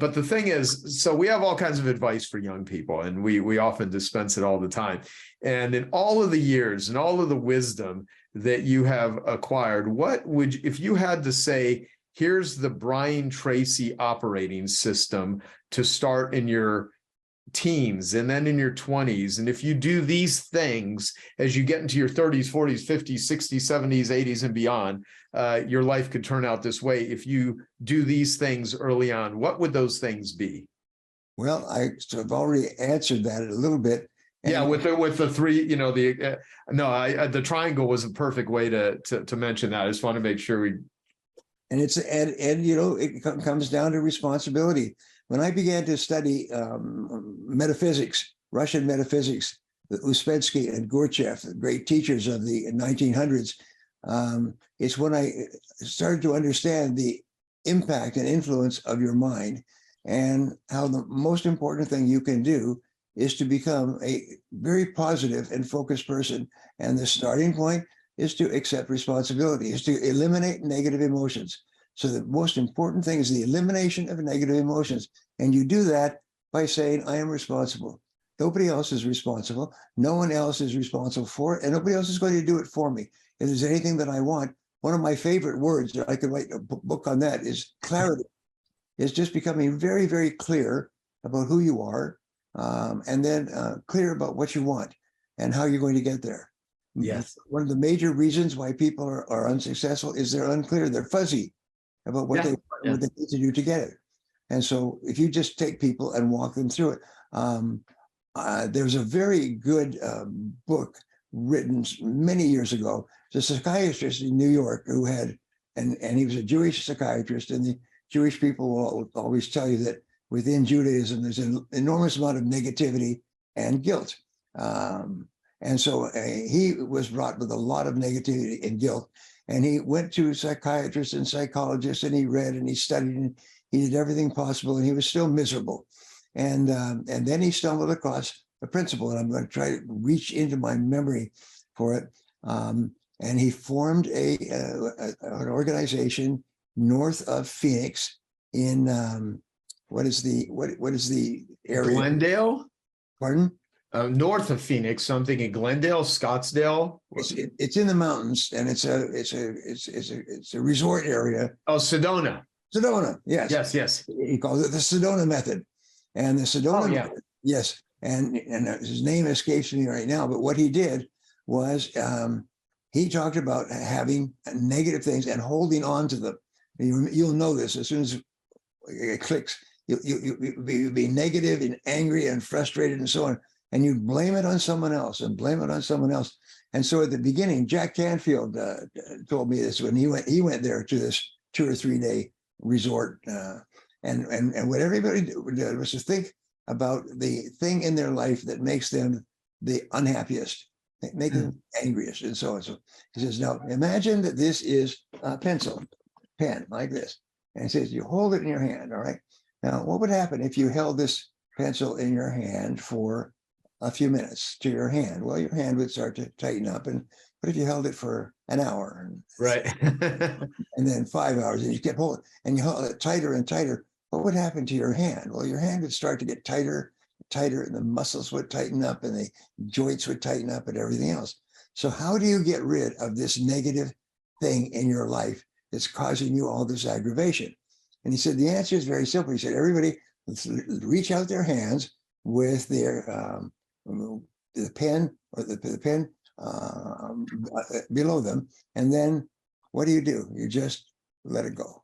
But the thing is, so we have all kinds of advice for young people, and we often dispense it all the time. And in all of the years and all of the wisdom that you have acquired, what would, if you had to say, here's the Brian Tracy operating system to start in your teens and then in your 20s, and if you do these things as you get into your 30s, 40s, 50s, 60s, 70s, 80s and beyond, your life could turn out this way. If you do these things early on, what would those things be? Well, I've already answered that a little bit. Yeah, with the three, the triangle was a perfect way to mention that. I just want to make sure we. And it comes down to responsibility. When I began to study metaphysics, Russian metaphysics, Uspensky and Gurdjieff, the great teachers of the 1900s, it's when I started to understand the impact and influence of your mind, and how the most important thing you can do is to become a very positive and focused person. And the starting point is to accept responsibility, is to eliminate negative emotions. So the most important thing is the elimination of negative emotions. And you do that by saying, I am responsible. Nobody else is responsible. No one else is responsible for it. And nobody else is going to do it for me. If there's anything that I want, one of my favorite words, I could write a book on that, is clarity. It's just becoming very, very clear about who you are, and then clear about what you want and how you're going to get there. Yes. One of the major reasons why people are unsuccessful is they're unclear. They're fuzzy about what they need to do to get it. And so if you just take people and walk them through it, there's a very good book written many years ago. There's a psychiatrist in New York who had, and he was a Jewish psychiatrist, and the Jewish people will always tell you that within Judaism, there's an enormous amount of negativity and guilt. And so he was wrought with a lot of negativity and guilt. And he went to psychiatrists and psychologists, and he read and he studied and he did everything possible, and he was still miserable. And then he stumbled across a principle, and I'm going to try to reach into my memory for it. And he formed an organization north of Phoenix in what is the area? Glendale? Pardon? North of Phoenix, so I'm thinking Glendale, Scottsdale. It's in the mountains, and it's a resort area. Oh, Sedona. Sedona, yes. Yes. He calls it the Sedona Method. And the Sedona Method, yes. And his name escapes me right now, but what he did was he talked about having negative things and holding on to them. You'll know this as soon as it clicks. You'll be negative and angry and frustrated and so on. And you blame it on someone else and blame it on someone else. And so at the beginning, Jack Canfield told me this when he went there to this 2 or 3 day resort. And what everybody did was to think about the thing in their life that makes them the unhappiest, make them angriest, and so on. So he says, now imagine that this is a pen like this. And he says, you hold it in your hand, all right? Now, what would happen if you held this pencil in your hand for a few minutes to your hand? Well, your hand would start to tighten up. But if you held it for an hour, right, and then 5 hours, and you kept holding, and you hold it tighter and tighter, what would happen to your hand? Well, your hand would start to get tighter, and the muscles would tighten up, and the joints would tighten up, and everything else. So how do you get rid of this negative thing in your life that's causing you all this aggravation? And he said, the answer is very simple. He said, everybody reach out their hands with their the pen or the pen below them, and then what do? You just let it go.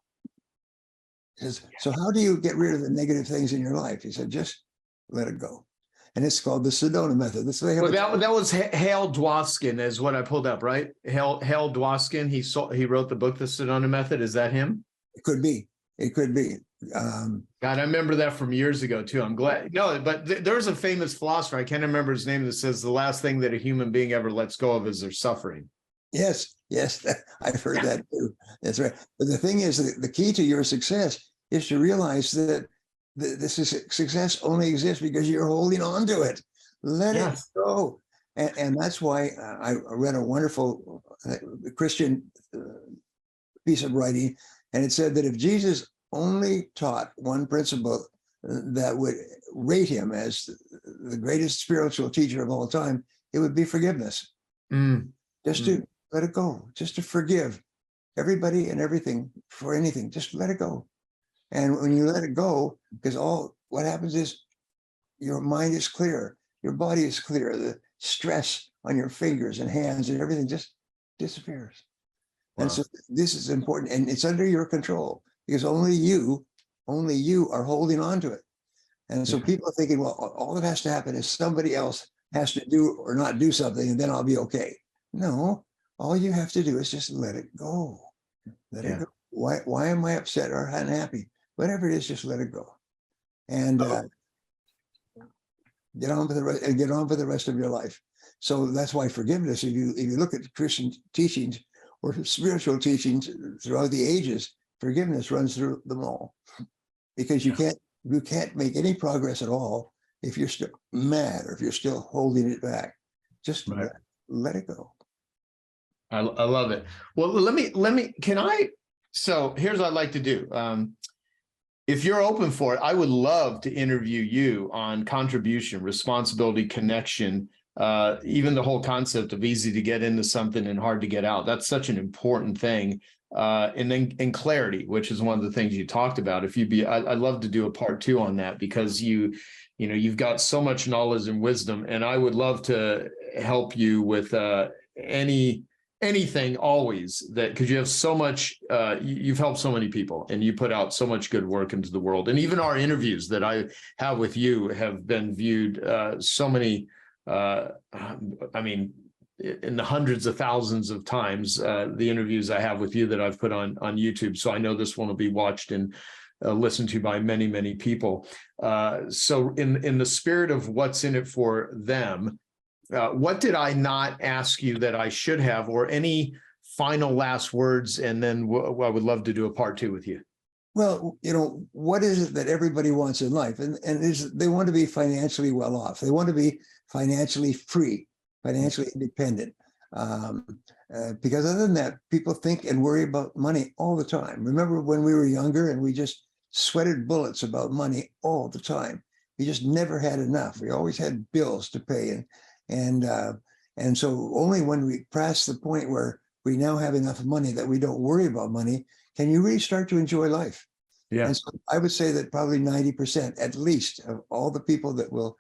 He says, so how do you get rid of the negative things in your life? He said, just let it go. And it's called the Sedona Method. That was Hale Dwoskin is what I pulled up, right? Hale Dwoskin, he wrote the book, The Sedona Method. Is that him? It could be. God, I remember that from years ago too. I'm glad. No, but there's a famous philosopher, I can't remember his name, that says the last thing that a human being ever lets go of is their suffering. Yes, I've heard that too. That's right. But the thing is, the key to your success is to realize that this success only exists because you're holding on to it. Let it go. And that's why I read a wonderful Christian piece of writing, and it said that if Jesus only taught one principle that would rate him as the greatest spiritual teacher of all time, it would be forgiveness. Just to let it go, just to forgive everybody and everything for anything, just let it go. And when you let it go, because what happens is your mind is clear, your body is clear, the stress on your fingers and hands and everything just disappears. Wow. And so this is important, and it's under your control, because only you are holding on to it. And so people are thinking, well, all that has to happen is somebody else has to do or not do something, and then I'll be okay. No, all you have to do is just let it go. Let it go. Why am I upset or unhappy? Whatever it is, just let it go. And get on with the rest of your life. So that's why forgiveness, if you look at Christian teachings or spiritual teachings throughout the ages, forgiveness runs through them all. Because you can't make any progress at all if you're still mad or if you're still holding it back. Just let it go. I love it. Well, so here's what I'd like to do. If you're open for it, I would love to interview you on contribution, responsibility, connection, even the whole concept of easy to get into something and hard to get out. That's such an important thing. And then clarity, which is one of the things you talked about. I'd love to do a part 2 on that, because you've got so much knowledge and wisdom, and I would love to help you with anything always, that because you have so much, you've helped so many people and you put out so much good work into the world. And even our interviews that I have with you have been viewed so many, in the hundreds of thousands of times, the interviews I have with you that I've put on YouTube. So I know this one will be watched and listened to by many, many people. So in the spirit of what's in it for them, what did I not ask you that I should have, or any final last words? And then I would love to do a part 2 with you. Well, what is it that everybody wants in life? And they want to be financially well off. They want to be financially free, financially independent. Because other than that, people think and worry about money all the time. Remember when we were younger and we just sweated bullets about money all the time? We just never had enough. We always had bills to pay. And so only when we pass the point where we now have enough money that we don't worry about money, can you really start to enjoy life? Yeah. And so I would say that probably 90% at least of all the people that will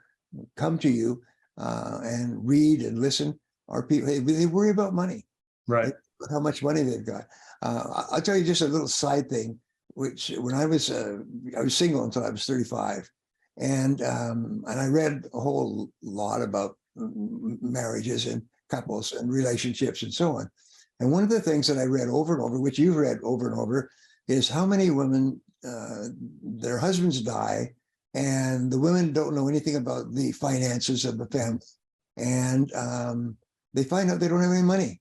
come to you and read and listen are people, they worry about money. Right. How much money they've got. I'll tell you just a little side thing, which when I was single until I was 35. And I read a whole lot about marriages and couples and relationships and so on. And one of the things that I read over and over, which you've read over and over, is how many women, their husbands die and the women don't know anything about the finances of the family. And they find out they don't have any money.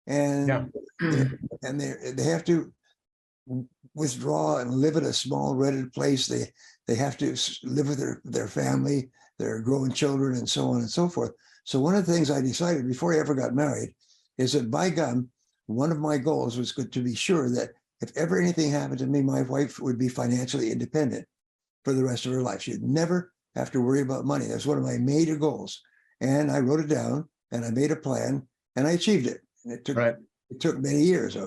And they have to withdraw and live in a small rented place. They have to live with their family, their growing children, and so on and so forth. So one of the things I decided before I ever got married is that, by gum, one of my goals was to be sure that if ever anything happened to me, my wife would be financially independent for the rest of her life. She'd never have to worry about money. That's one of my major goals. And I wrote it down and I made a plan and I achieved it. And it took many years. I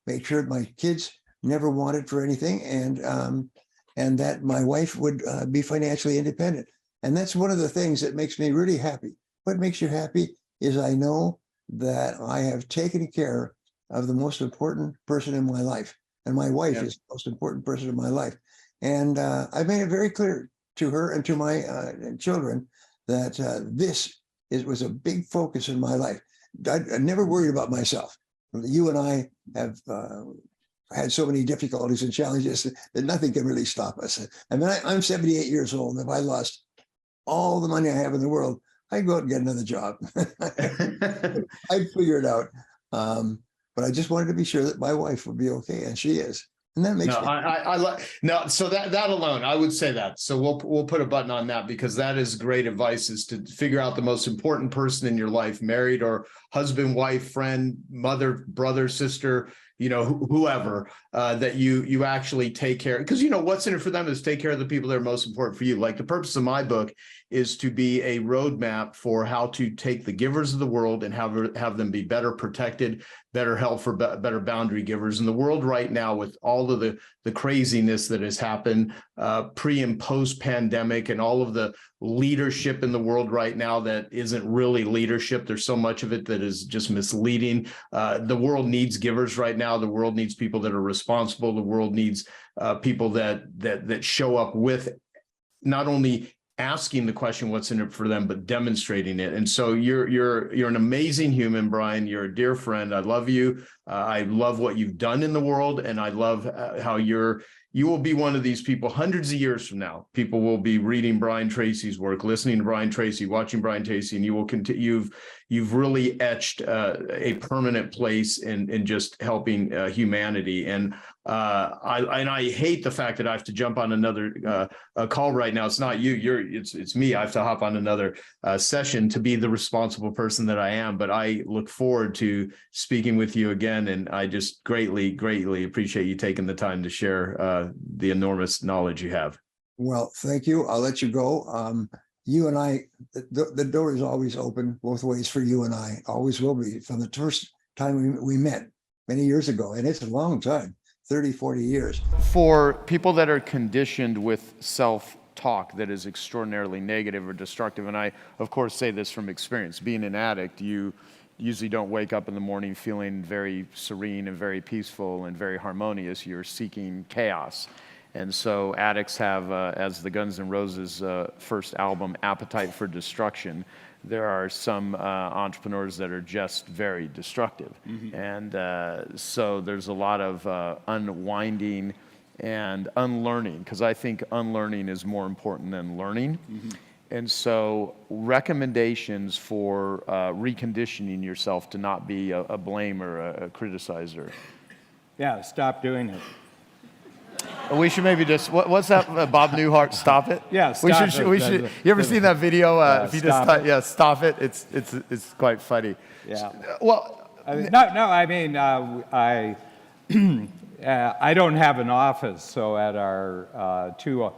made sure my kids never wanted for anything, and that my wife would be financially independent. And that's one of the things that makes me really happy. What makes you happy is I know that I have taken care of the most important person in my life. And my wife is the most important person in my life. And I've made it very clear to her and to my children that this was a big focus in my life. I never worried about myself. You and I have had so many difficulties and challenges that nothing can really stop us. I mean, I'm 78 years old, and if I lost all the money I have in the world, I'd go out and get another job. I'd figure it out. But I just wanted to be sure that my wife would be okay, and she is. And that makes so that alone, I would say that. So we'll put a button on that, because that is great advice, is to figure out the most important person in your life, married or husband, wife, friend, mother, brother, sister, whoever, that you actually take care, because what's in it for them is take care of the people that are most important for you. Like the purpose of my book is to be a roadmap for how to take the givers of the world and have them be better protected, better help for better boundary givers in the world right now, with all of the craziness that has happened pre and post pandemic, and all of the leadership in the world right now that isn't really leadership. There's so much of it that is just misleading. The world needs givers right now. The world needs people that are responsible. The world needs people that show up with not only asking the question what's in it for them, but demonstrating it. And so you're an amazing human, Brian. You're a dear friend. I love you. I love what you've done in the world, and I love how you will be one of these people hundreds of years from now. People will be reading Brian Tracy's work, listening to Brian Tracy, watching Brian Tracy, and you will continue. You've really etched a permanent place in just helping humanity. And I hate the fact that I have to jump on another call right now. It's not you. It's me. I have to hop on another session to be the responsible person that I am. But I look forward to speaking with you again, and I just greatly appreciate you taking the time to share the enormous knowledge you have. Well, thank you. I'll let you go. You and I, the door is always open both ways for you and I. Always will be, from the first time we met many years ago. And it's a long time, 30, 40 years. For people that are conditioned with self-talk that is extraordinarily negative or destructive, and I, of course, say this from experience, being an addict, you usually don't wake up in the morning feeling very serene and very peaceful and very harmonious. You're seeking chaos. And so addicts have, as the Guns N' Roses first album, Appetite for Destruction, there are some entrepreneurs that are just very destructive. Mm-hmm. And so there's a lot of unwinding and unlearning, because I think unlearning is more important than learning. Mm-hmm. And so recommendations for reconditioning yourself to not be a blamer, a criticizer. Yeah, stop doing it. We should maybe just, what's that, Bob Newhart, stop it? Yeah, stop it. We should. You ever seen that video? If you just type, yeah, stop it. It's quite funny. Yeah. Well, I mean, I don't have an office, so at our two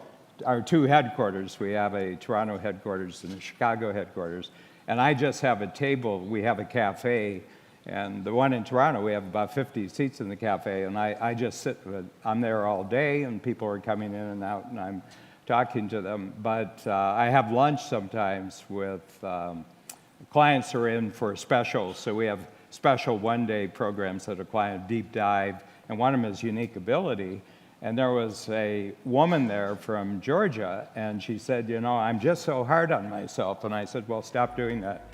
headquarters, we have a Toronto headquarters and a Chicago headquarters, and I just have a table. We have a cafe. And the one in Toronto, we have about 50 seats in the cafe, and I just sit. I'm there all day, and people are coming in and out, and I'm talking to them. But I have lunch sometimes with clients who are in for specials. So we have special one-day programs that a client deep dive, and one of them is unique ability. And there was a woman there from Georgia, and she said, I'm just so hard on myself. And I said, well, stop doing that.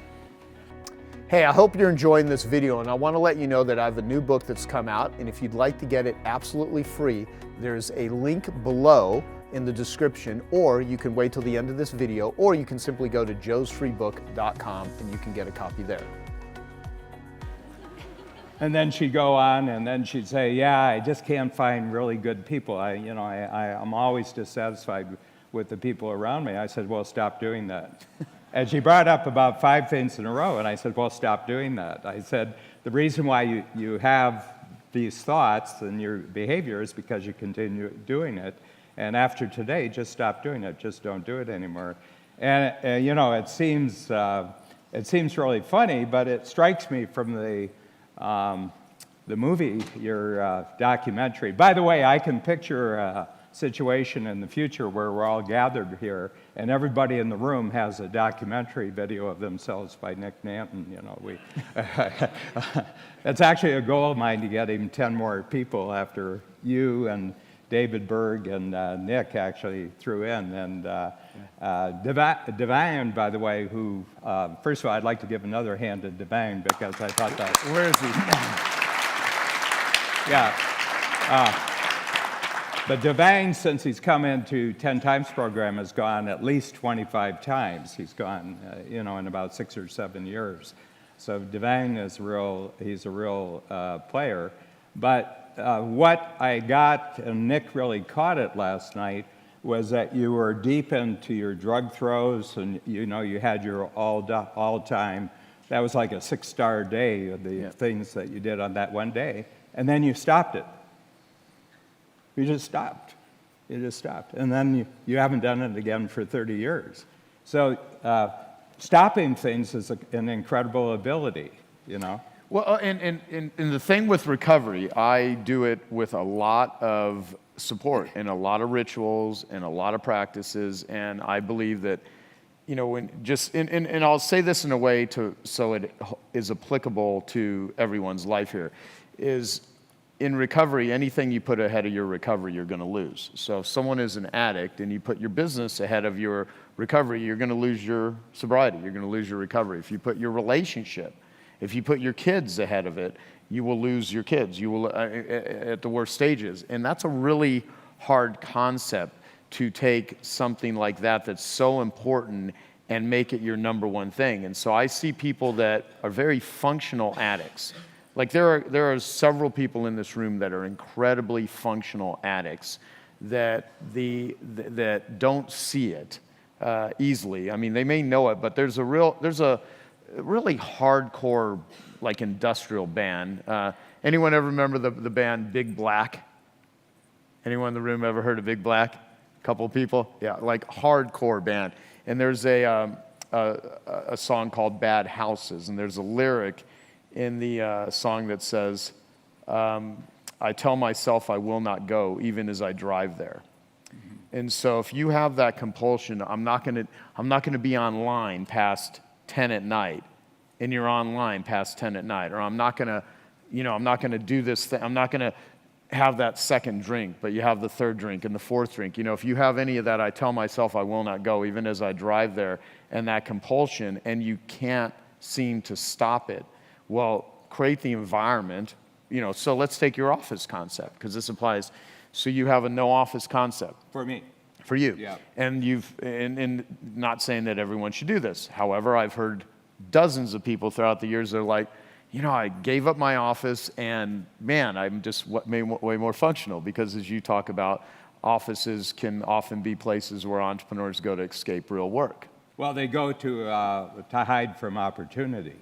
hey, I hope you're enjoying this video, and I want to let you know that I have a new book that's come out, and if you'd like to get it absolutely free, there's a link below in the description, or you can wait till the end of this video, or you can simply go to joesfreebook.com and you can get a copy there. And then she'd go on, and then she'd say, yeah, I just can't find really good people. I'm always dissatisfied with the people around me. I said, well, stop doing that. And she brought up about 5 things in a row, and I said, well, stop doing that. I said, the reason why you have these thoughts and your behavior is because you continue doing it. And after today, just stop doing it. Just don't do it anymore. And it seems really funny, but it strikes me from the movie, your documentary. By the way, I can picture a situation in the future where we're all gathered here, and everybody in the room has a documentary video of themselves by Nick Nanton. It's actually a goal of mine to get even 10 more people after you and David Berg and Nick actually threw in. And Divine, by the way, who, first of all, I'd like to give another hand to Divine because I thought that. Where is he? Yeah. But Divine, since he's come into 10 Times program, has gone at least 25 times. He's gone, in about 6 or 7 years. So Divine is he's a real player. But what I got, and Nick really caught it last night, was that you were deep into your drug throes, and you had your all time. That was like a 6-star day of the things that you did on that one day. and then you stopped it. You just stopped. And then you haven't done it again for 30 years. So stopping things is an incredible ability, you know? Well, and the thing with recovery, I do it with a lot of support and a lot of rituals and a lot of practices, and I believe that, you know, and I'll say this in a way so it is applicable to everyone's life here, is in recovery, anything you put ahead of your recovery, you're going to lose. So if someone is an addict and you put your business ahead of your recovery, you're going to lose your sobriety. You're going to lose your recovery. If you put your relationship, if you put your kids ahead of it, you will lose your kids. You will at the worst stages. And that's a really hard concept to take something like that that's so important and make it your number one thing. And so I see people that are very functional addicts. Like there are several people in this room that are incredibly functional addicts that don't see it easily. I mean, they may know it, but there's a really hardcore, like, industrial band. Anyone ever remember the band Big Black? Anyone in the room ever heard of Big Black? A couple of people? Yeah, like hardcore band. And there's a song called Bad Houses, and there's a lyric in the song that says, I tell myself I will not go, even as I drive there. Mm-hmm. And so if you have that compulsion, I'm not gonna be online past 10 at night, and you're online past 10 at night, or I'm not gonna do this thing, I'm not gonna have that second drink, but you have the third drink and the fourth drink. You know, if you have any of that, I tell myself I will not go, even as I drive there, and that compulsion, and you can't seem to stop it, well, create the environment, you know. So let's take your office concept, because this applies. So you have a no office concept. For me. For you. Yeah. And and not saying that everyone should do this. However, I've heard dozens of people throughout the years that are like, you know, I gave up my office and man, I'm just way more functional, because as you talk about, offices can often be places where entrepreneurs go to escape real work. Well, they go to hide from opportunity.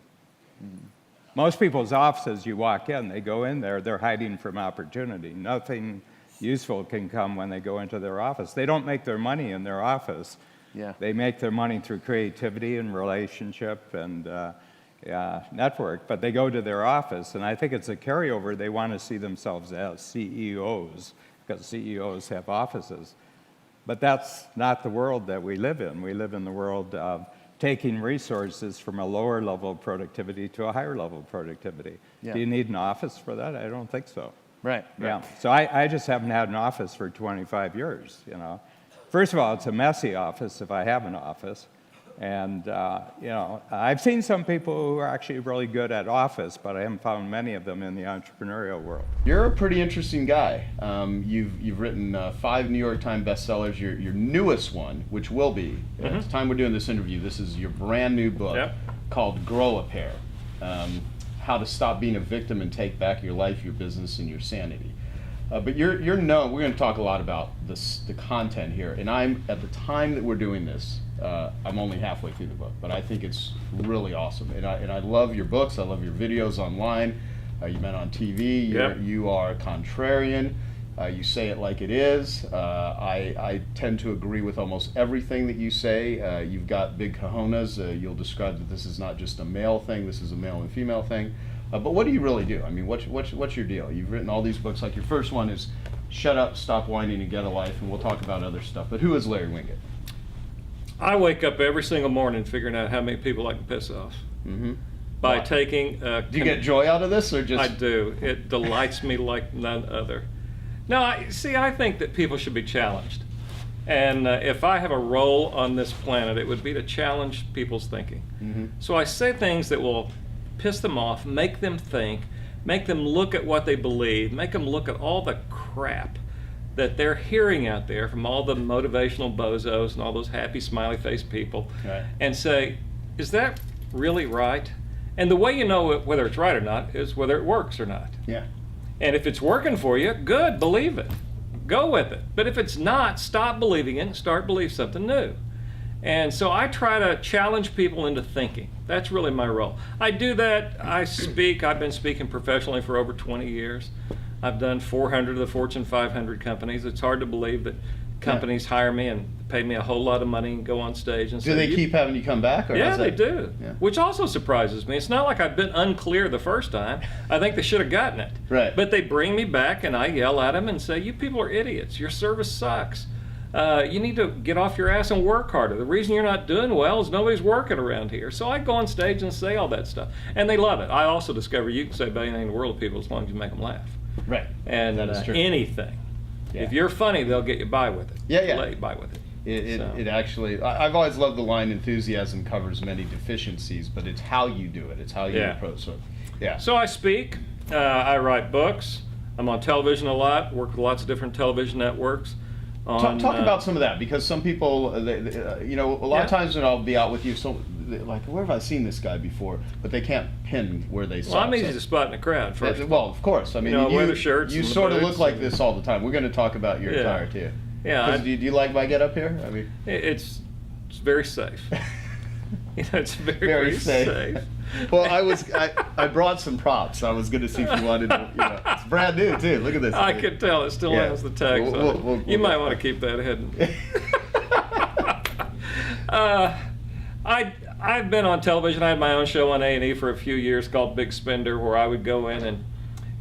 Mm-hmm. Most people's offices, you walk in, they go in there, they're hiding from opportunity. Nothing useful can come when they go into their office. They don't make their money in their office. Yeah. They make their money through creativity and relationship and network, but they go to their office, and I think it's a carryover. They want to see themselves as CEOs, because CEOs have offices. But that's not the world that we live in. We live in the world of taking resources from a lower level of productivity to a higher level of productivity. Yeah. Do you need an office for that? I don't think so. Right. Yeah. So I just haven't had an office for 25 years, you know. First of all, it's a messy office if I have an office. And, you know, I've seen some people who are actually really good at office, but I haven't found many of them in the entrepreneurial world. You're a pretty interesting guy. You've written 5 New York Times bestsellers. Your newest one, which will be, at the time we're doing this interview, this is your brand new book called Grow a Pair. How to Stop Being a Victim and Take Back Your Life, Your Business, and Your Sanity. But you're known, we're going to talk a lot about the content here, and I'm, at the time that we're doing this, I'm only halfway through the book, but I think it's really awesome. And I love your books, I love your videos online. You've been on TV, you are contrarian, you say it like it is. I tend to agree with almost everything that you say. You've got big cojones. You'll describe that this is not just a male thing, this is a male and female thing. But what do you really do? I mean, what's your deal? You've written all these books, like your first one is Shut Up, Stop Whining, and Get a Life, and we'll talk about other stuff. But who is Larry Winget? I wake up every single morning figuring out how many people I can piss off. Mm-hmm. By taking... do you get joy out of this, or just... I do. It delights me like none other. No, I think that people should be challenged. And if I have a role on this planet, it would be to challenge people's thinking. Mm-hmm. So I say things that will piss them off, make them think, make them look at what they believe, make them look at all the crap that they're hearing out there from all the motivational bozos and all those happy smiley face people, and say, is that really right? And the way you know whether it's right or not is whether it works or not. Yeah. And if it's working for you, good, believe it. Go with it. But if it's not, stop believing it and start believing something new. And so I try to challenge people into thinking. That's really my role. I do that. I speak. I've been speaking professionally for over 20 years. I've done 400 of the Fortune 500 companies. It's hard to believe that companies hire me and pay me a whole lot of money and go on stage and say, Do they keep having you come back? Or yeah, they that... do. Yeah. Which also surprises me. It's not like I've been unclear the first time. I think they should have gotten it. Right. But they bring me back and I yell at them and say, you people are idiots. Your service sucks. You need to get off your ass and work harder. The reason you're not doing well is nobody's working around here. So I go on stage and say all that stuff. And they love it. I also discover you can say about anything in the world to people as long as you make them laugh. Right. And that is true. Anything. Yeah. If you're funny, they'll get you by with it. Yeah, yeah. Let you by with it. It actually, I've always loved the line, enthusiasm covers many deficiencies, but it's how you do it. It's how you approach it. Yeah. So I speak, I write books, I'm on television a lot, work with lots of different television networks. Talk about some of that, because some people, you know, a lot of times when I'll be out with you, so like, where have I seen this guy before? But they can't pin where they saw. Well, I'm easy to spot in a crowd. First, well, of course. I mean, you know, wear the shirts. You and the sort of boots look like and- this all the time. We're going to talk about your attire too. Yeah. Do you like my get up here? I mean, It's very safe. You know, it's very, Very very safe. safe. well, I brought some props. I was going to see if you wanted to. You know, it's brand new too. Look at this. I could tell it still Yeah. has the tags We'll- on it. we'll You go might for want to it. keep that hidden. I've been on television. I had my own show on A&E for a few years called Big Spender, where I would go in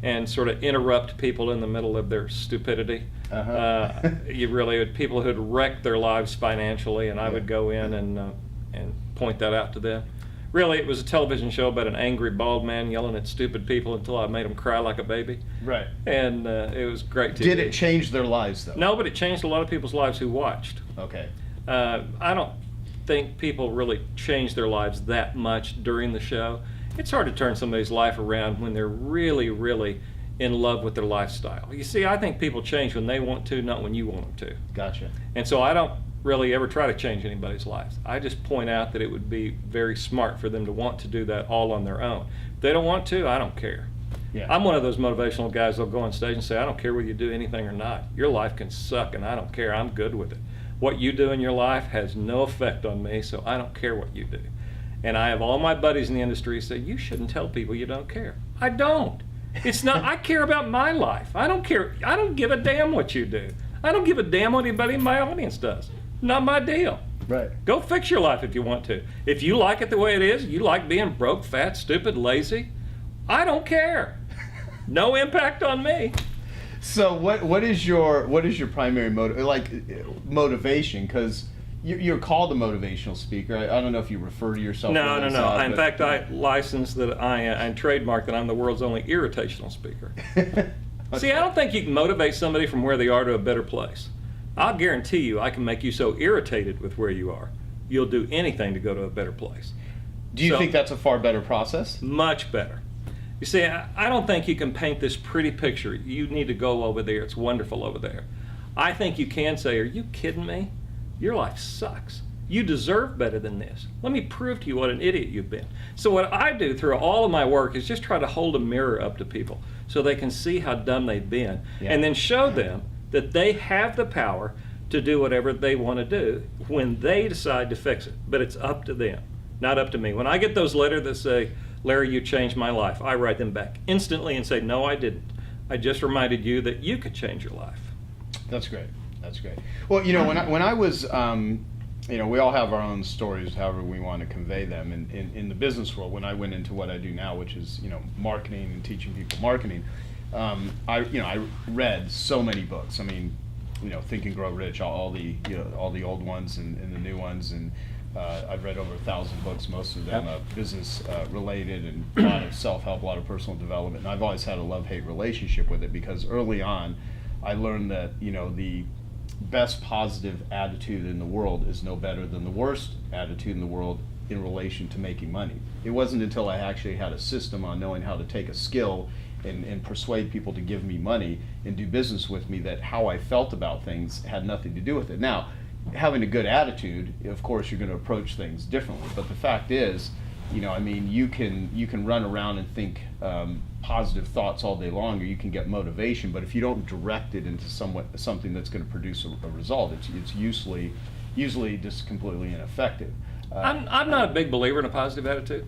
and sort of interrupt people in the middle of their stupidity. You really had people who had wrecked their lives financially, and I would go in and point that out to them. Really, it was a television show about an angry bald man yelling at stupid people until I made them cry like a baby. Right. And it was great TV. Did it change their lives though? No, but it changed a lot of people's lives who watched. Okay. I don't think people really change their lives that much during the show. It's hard to turn somebody's life around when they're really, really in love with their lifestyle. You see, I think people change when they want to, not when you want them to. Gotcha. And so I don't really ever try to change anybody's lives. I just point out that it would be very smart for them to want to do that all on their own. If they don't want to, I don't care. Yeah. I'm one of those motivational guys that'll go on stage and say, I don't care whether you do anything or not. Your life can suck and I don't care. I'm good with it. What you do in your life has no effect on me, so I don't care what you do. And I have all my buddies in the industry say, you shouldn't tell people you don't care. I don't. It's not, I care about my life. I don't care. I don't give a damn what you do. I don't give a damn what anybody in my audience does. Not my deal. Right. Go fix your life if you want to. If you like it the way it is, you like being broke, fat, stupid, lazy, I don't care. No impact on me. So what is your primary motivation? Because you're called a motivational speaker. I don't know if you refer to yourself. No. as that, In but- fact, I license that I trademark that I'm the world's only irritational speaker. See, I don't think you can motivate somebody from where they are to a better place. I'll guarantee you I can make you so irritated with where you are, you'll do anything to go to a better place. Do you think that's a far better process? Much better. You see, I don't think you can paint this pretty picture. You need to go over there. It's wonderful over there. I think you can say, are you kidding me? Your life sucks. You deserve better than this. Let me prove to you what an idiot you've been. So what I do through all of my work is just try to hold a mirror up to people so they can see how dumb they've been, and then show them that they have the power to do whatever they want to do when they decide to fix it. But it's up to them, not up to me. When I get those letters that say, Larry, you changed my life, I write them back instantly and say, no, I didn't. I just reminded you that you could change your life. That's great. That's great. Well, you know, when I was, you know, we all have our own stories, however we want to convey them. And in the business world, when I went into what I do now, which is, you know, marketing and teaching people marketing, I read so many books. I mean, you know, Think and Grow Rich, all the old ones and the new ones, and I've read over 1,000 books, most of them business related, and a lot of self-help, a lot of personal development. And I've always had a love-hate relationship with it, because early on I learned that, you know, the best positive attitude in the world is no better than the worst attitude in the world in relation to making money. It wasn't until I actually had a system on knowing how to take a skill and persuade people to give me money and do business with me that how I felt about things had nothing to do with it. Now, having a good attitude, of course, you're going to approach things differently. But the fact is, you know, I mean, you can run around and think positive thoughts all day long, or you can get motivation. But if you don't direct it into something that's going to produce a result, it's usually just completely ineffective. I'm not a big believer in a positive attitude.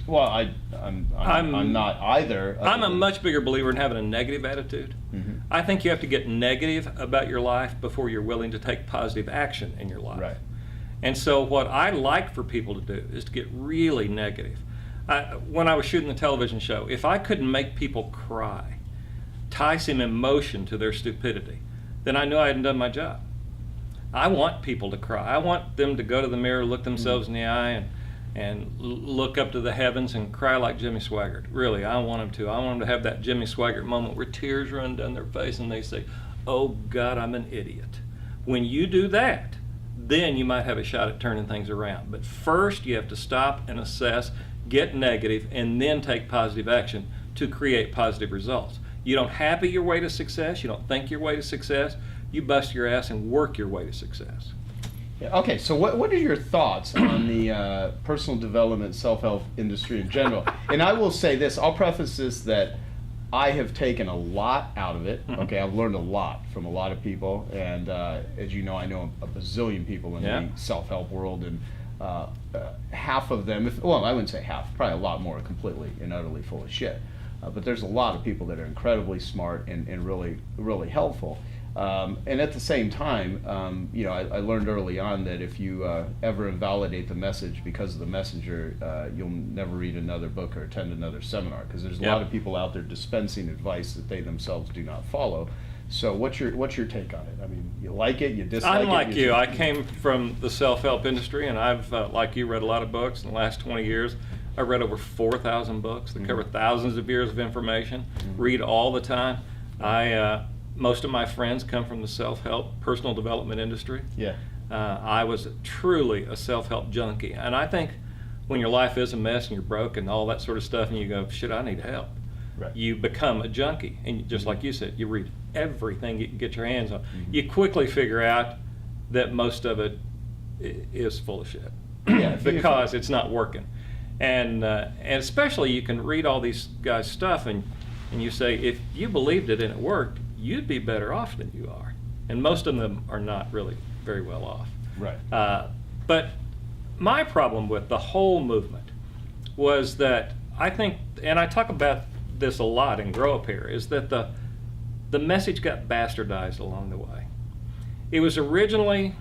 Well, I'm not either. I'm a much bigger believer in having a negative attitude. Mm-hmm. I think you have to get negative about your life before you're willing to take positive action in your life. Right. And so what I like for people to do is to get really negative. When I was shooting the television show, if I couldn't make people cry, tie some emotion to their stupidity, then I knew I hadn't done my job. I want people to cry. I want them to go to the mirror, look themselves in the eye, and look up to the heavens and cry like Jimmy Swaggart. Really, I want them to. I want them to have that Jimmy Swaggart moment where tears run down their face and they say, "Oh God, I'm an idiot." When you do that, then you might have a shot at turning things around. But first, you have to stop and assess, get negative, and then take positive action to create positive results. You don't happy your way to success. You don't think your way to success. You bust your ass and work your way to success. Yeah, okay, so what are your thoughts on the personal development, self-help industry in general? And I will say this, I'll preface this that I have taken a lot out of it. Okay, I've learned a lot from a lot of people, and as you know, I know a bazillion people in the self-help world, and half of them, well, I wouldn't say half, probably a lot more, are completely and utterly full of shit. But there's a lot of people that are incredibly smart and really, really helpful. And at the same time, I learned early on that if you ever invalidate the message because of the messenger, you'll never read another book or attend another seminar, because there's a lot of people out there dispensing advice that they themselves do not follow. So what's your take on it? I mean, you like it, you dislike it? I'm like you. I came from the self-help industry, and I've, like you, read a lot of books in the last 20 years. I read over 4,000 books that cover thousands of years of information, read all the time. Most of my friends come from the self-help, personal development industry. Yeah. I was truly a self-help junkie. And I think when your life is a mess and you're broke and all that sort of stuff and you go, shit, I need help. Right. You become a junkie. And just like you said, you read everything you can get your hands on. You quickly figure out that most of it is full of shit. Yeah, because it's not working. And especially you can read all these guys' stuff and you say, if you believed it and it worked, you'd be better off than you are. And most of them are not really very well off. Right. But my problem with the whole movement was that I think, and I talk about this a lot in Grow Up Here, is that the message got bastardized along the way. It was originally,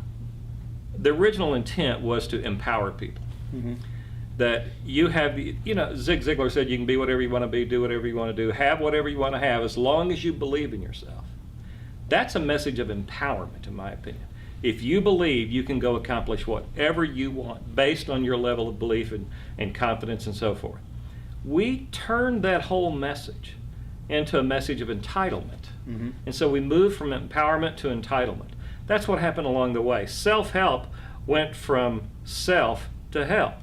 the original intent was to empower people. That you have, Zig Ziglar said you can be whatever you want to be, do whatever you want to do, have whatever you want to have, as long as you believe in yourself. That's a message of empowerment, in my opinion. If you believe you can go accomplish whatever you want based on your level of belief and confidence and so forth. We turned that whole message into a message of entitlement. And so we moved from empowerment to entitlement. That's what happened along the way. Self-help went from self to help.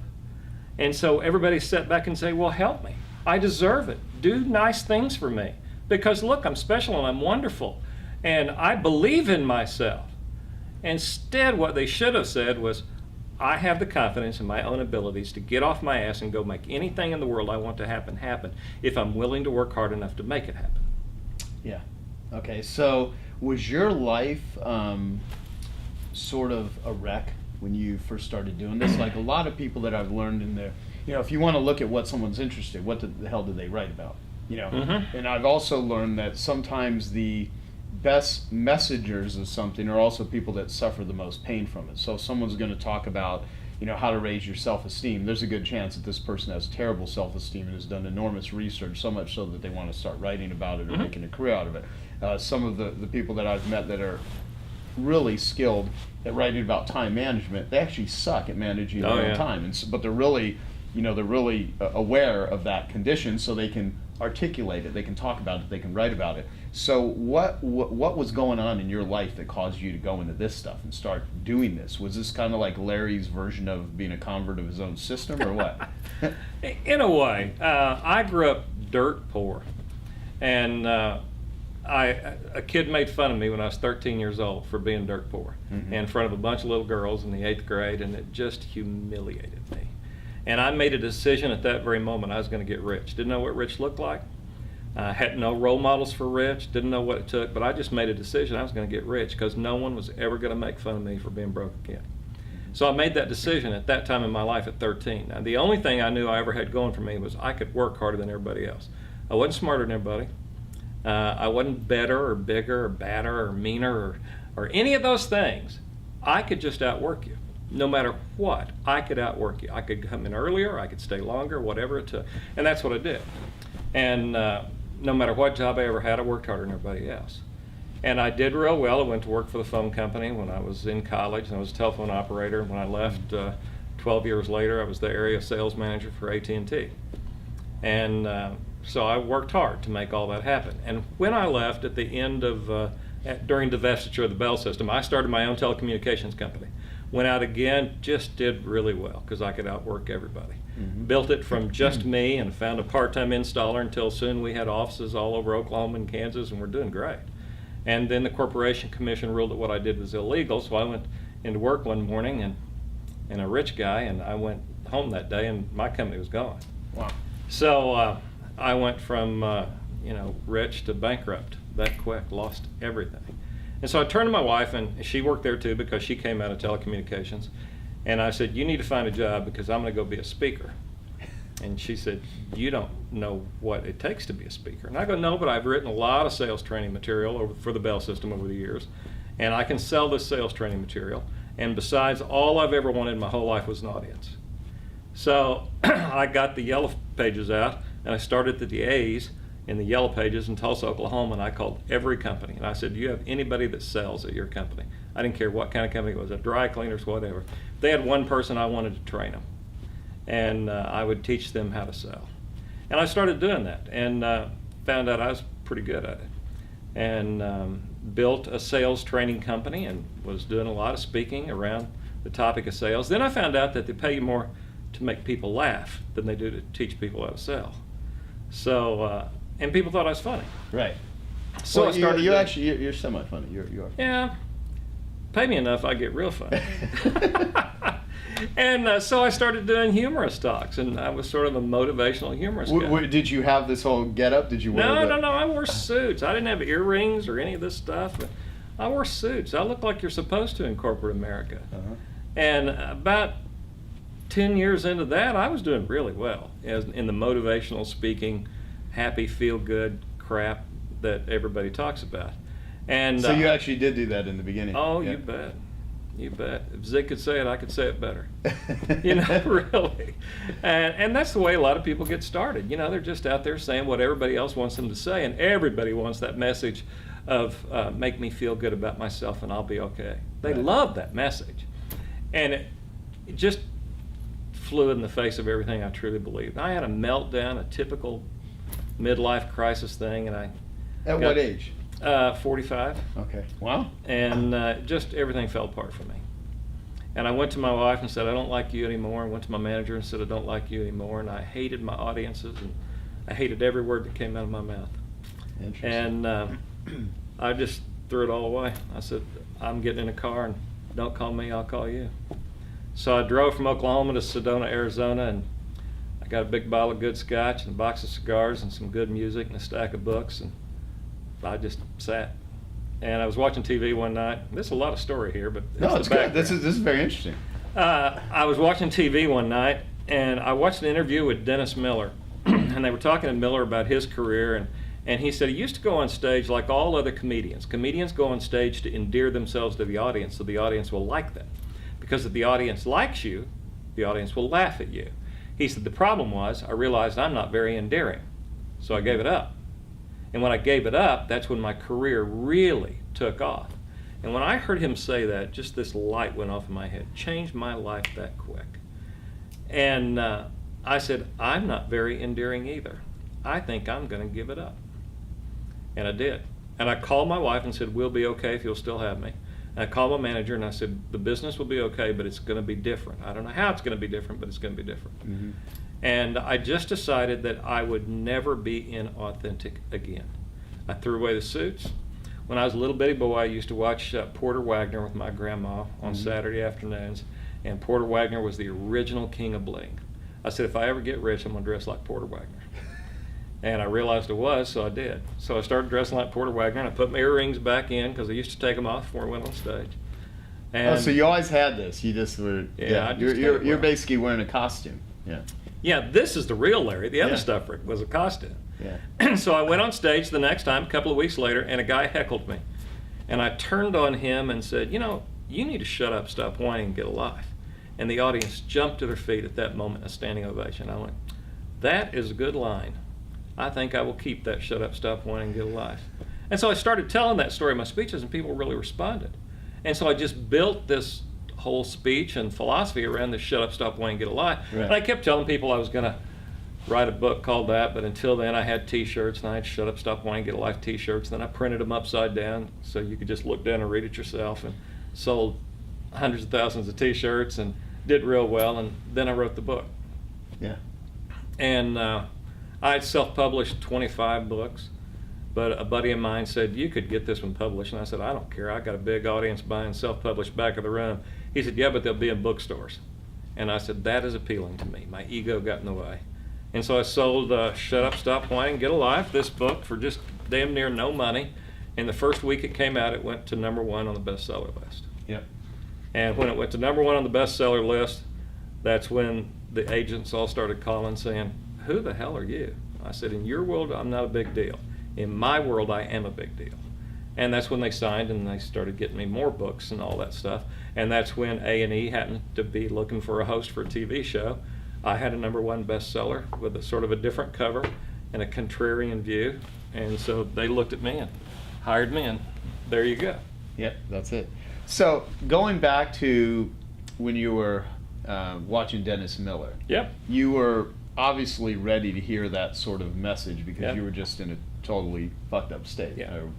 And so everybody sat back and say, well, help me. I deserve it. Do nice things for me. Because look, I'm special and I'm wonderful. And I believe in myself. Instead, what they should have said was, I have the confidence in my own abilities to get off my ass and go make anything in the world I want to happen if I'm willing to work hard enough to make it happen. Yeah. Okay, so was your life sort of a wreck when you first started doing this? Like a lot of people that I've learned in there, if you want to look at what someone's interested, what the hell do they write about? And I've also learned that sometimes the best messengers of something are also people that suffer the most pain from it. So if someone's going to talk about, how to raise your self-esteem, there's a good chance that this person has terrible self-esteem and has done enormous research, so much so that they want to start writing about it or making a career out of it. Some of the people that I've met that are really skilled at writing about time management, they actually suck at managing their own time, but they're really aware of that condition, so they can articulate it, they can talk about it, they can write about it. So what was going on in your life that caused you to go into this stuff and start doing this? Was this kind of like Larry's version of being a convert of his own system, or what? In a way. I grew up dirt poor, and a kid made fun of me when I was 13 years old for being dirt poor in front of a bunch of little girls in the 8th grade, and it just humiliated me. And I made a decision at that very moment I was going to get rich. Didn't know what rich looked like. Had no role models for rich, didn't know what it took, but I just made a decision I was going to get rich because no one was ever going to make fun of me for being broke again. So I made that decision at that time in my life at 13. Now, the only thing I knew I ever had going for me was I could work harder than everybody else. I wasn't smarter than everybody. I wasn't better or bigger or badder or meaner or any of those things. I could just outwork you. No matter what, I could outwork you. I could come in earlier, I could stay longer, whatever it took. And that's what I did. And no matter what job I ever had, I worked harder than everybody else. And I did real well. I went to work for the phone company when I was in college, and I was a telephone operator. When I left 12 years later, I was the area sales manager for AT&T. And so I worked hard to make all that happen. And when I left at the end of, during divestiture of the Bell system, I started my own telecommunications company. Went out again, just did really well because I could outwork everybody. Built it from just me and found a part-time installer until soon we had offices all over Oklahoma and Kansas, and we're doing great. And then the Corporation Commission ruled that what I did was illegal, so I went into work one morning and a rich guy, and I went home that day and my company was gone. Wow. So I went from rich to bankrupt that quick, lost everything. And so I turned to my wife, and she worked there too because she came out of telecommunications. And I said, you need to find a job because I'm going to go be a speaker. And she said, you don't know what it takes to be a speaker. And I go, no, but I've written a lot of sales training material for the Bell system over the years. And I can sell this sales training material. And besides, all I've ever wanted in my whole life was an audience. So I got the yellow pages out, and I started at the A's in the yellow pages in Tulsa, Oklahoma, and I called every company. And I said, do you have anybody that sells at your company? I didn't care what kind of company it was, a dry cleaners, whatever. If they had one person, I wanted to train them. And I would teach them how to sell. And I started doing that and found out I was pretty good at it. And built a sales training company and was doing a lot of speaking around the topic of sales. Then I found out that they pay you more to make people laugh than they do to teach people how to sell. So, and people thought I was funny. Right. So well, I started. you're somewhat funny. You are. Yeah. Pay me enough, I get real funny. And so I started doing humorous talks, and I was sort of a motivational humorist guy. Did you have this whole get-up? Did you wear No. I wore suits. I didn't have earrings or any of this stuff. I wore suits. I looked like you're supposed to in corporate America. Uh-huh. And about 10 years into that, I was doing really well in the motivational speaking, happy, feel-good crap that everybody talks about. And so you actually did do that in the beginning? Oh, yeah. You bet. You bet. If Zig could say it, I could say it better. Really. And that's the way a lot of people get started. They're just out there saying what everybody else wants them to say, and everybody wants that message of make me feel good about myself and I'll be okay. They love that message. And it just flew in the face of everything I truly believed. I had a meltdown, a typical midlife crisis thing, and At what age? 45. Okay. Wow. And just everything fell apart for me. And I went to my wife and said, I don't like you anymore. I went to my manager and said, I don't like you anymore. And I hated my audiences, and I hated every word that came out of my mouth. Interesting. And I just threw it all away. I said, I'm getting in a car, and don't call me, I'll call you. So I drove from Oklahoma to Sedona, Arizona, and I got a big bottle of good scotch and a box of cigars and some good music and a stack of books, and I just sat. And I was watching TV one night. There's a lot of story here, but no, it's good. This is very interesting. I was watching TV one night, and I watched an interview with Dennis Miller, and they were talking to Miller about his career, and he said he used to go on stage like all other comedians. Comedians go on stage to endear themselves to the audience so the audience will like them. Because if the audience likes you, the audience will laugh at you. He said the problem was I realized I'm not very endearing, so I gave it up. And when I gave it up, that's when my career really took off. And when I heard him say that, just this light went off in my head, changed my life that quick. And I said, I'm not very endearing either. I think I'm going to give it up. And I did. And I called my wife and said, we'll be okay if you'll still have me. And I called my manager and I said, the business will be okay, but it's going to be different. I don't know how it's going to be different, but it's going to be different. Mm-hmm. And I just decided that I would never be inauthentic again. I threw away the suits. When I was a little bitty boy, I used to watch Porter Wagner with my grandma on Saturday afternoons, and Porter Wagner was the original king of bling. I said, if I ever get rich, I'm going to dress like Porter Wagner. And I realized it was, so I did. So I started dressing like Porter Wagner, and I put my earrings back in because I used to take them off before I went on stage. And Oh, so you always had this. You just were. Yeah, I just had You're it you're well. basically wearing a costume. Yeah. yeah, this is the real Larry. The other Yeah. stuff was a costume. Yeah. So I went on stage the next time, a couple of weeks later, and a guy heckled me. And I turned on him and said, you need to shut up, stop whining, and get a life. And the audience jumped to their feet at that moment in a standing ovation. I went, that is a good line. I think I will keep that shut up, stop whining, and get a life. And so I started telling that story in my speeches, and people really responded. And so I just built this whole speech and philosophy around this shut up, stop whining, get a life. Right. And I kept telling people I was going to write a book called that, but until then I had t-shirts, and I had shut up, stop whining, get a life t-shirts. Then I printed them upside down so you could just look down and read it yourself, and sold hundreds of thousands of t-shirts and did real well. And then I wrote the book. Yeah. And I had self-published 25 books, but a buddy of mine said, you could get this one published. And I said, I don't care. I got a big audience buying self-published back of the room. He said, yeah, but they'll be in bookstores. And I said, that is appealing to me. My ego got in the way. And so I sold Shut Up, Stop Whining, Get a Life, this book, for just damn near no money. And the first week it came out, it went to #1 on the bestseller list. Yep. And when it went to #1 on the bestseller list, that's when the agents all started calling saying, who the hell are you? I said, in your world, I'm not a big deal. In my world, I am a big deal. And that's when they signed, and they started getting me more books and all that stuff. And that's when A&E happened to be looking for a host for a TV show. I had a #1 bestseller with a sort of a different cover and a contrarian view. And so they looked at me and hired me, and there you go. Yep, that's it. So going back to when you were watching Dennis Miller, Yep. you were obviously ready to hear that sort of message because Yep. you were just in a totally fucked up state. Yeah. Or,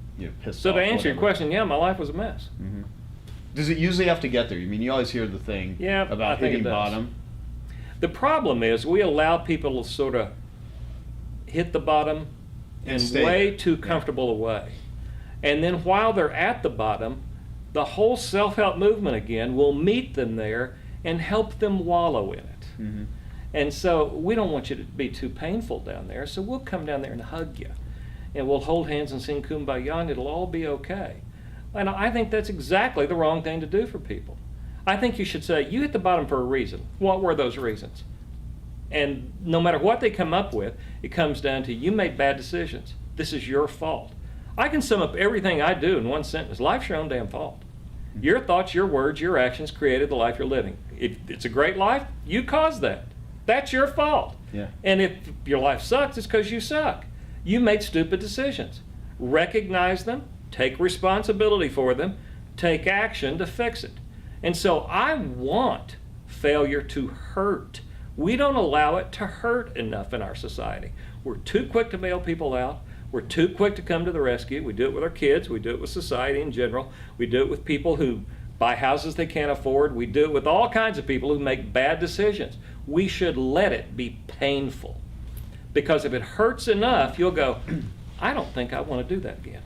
pissed So off. to answer your whatever. question, yeah, my life was a mess. Does it usually have to get there? I mean, you always hear the thing Yeah, I about think it hitting does. bottom. The problem is we allow people to sort of hit the bottom And in stay way there. too comfortable a way. And then while they're at the bottom, the whole self-help movement again will meet them there and help them wallow in it. Mm-hmm. And so we don't want you to be too painful down there, so we'll come down there and hug you. And we'll hold hands and sing Kumbaya, and it'll all be okay. And I think that's exactly the wrong thing to do for people. I think you should say, you hit the bottom for a reason. What were those reasons? And no matter what they come up with, it comes down to you made bad decisions. This is your fault. I can sum up everything I do in one sentence. Life's your own damn fault. Your thoughts, your words, your actions created the life you're living. If it's a great life, you caused that. That's your fault. Yeah. And if your life sucks, it's because you suck. You made stupid decisions. Recognize them, take responsibility for them, take action to fix it. And so I want failure to hurt. We don't allow it to hurt enough in our society. We're too quick to bail people out. We're too quick to come to the rescue. We do it with our kids. We do it with society in general. We do it with people who buy houses they can't afford. We do it with all kinds of people who make bad decisions. We should let it be painful. Because if it hurts enough, you'll go, I don't think I want to do that again.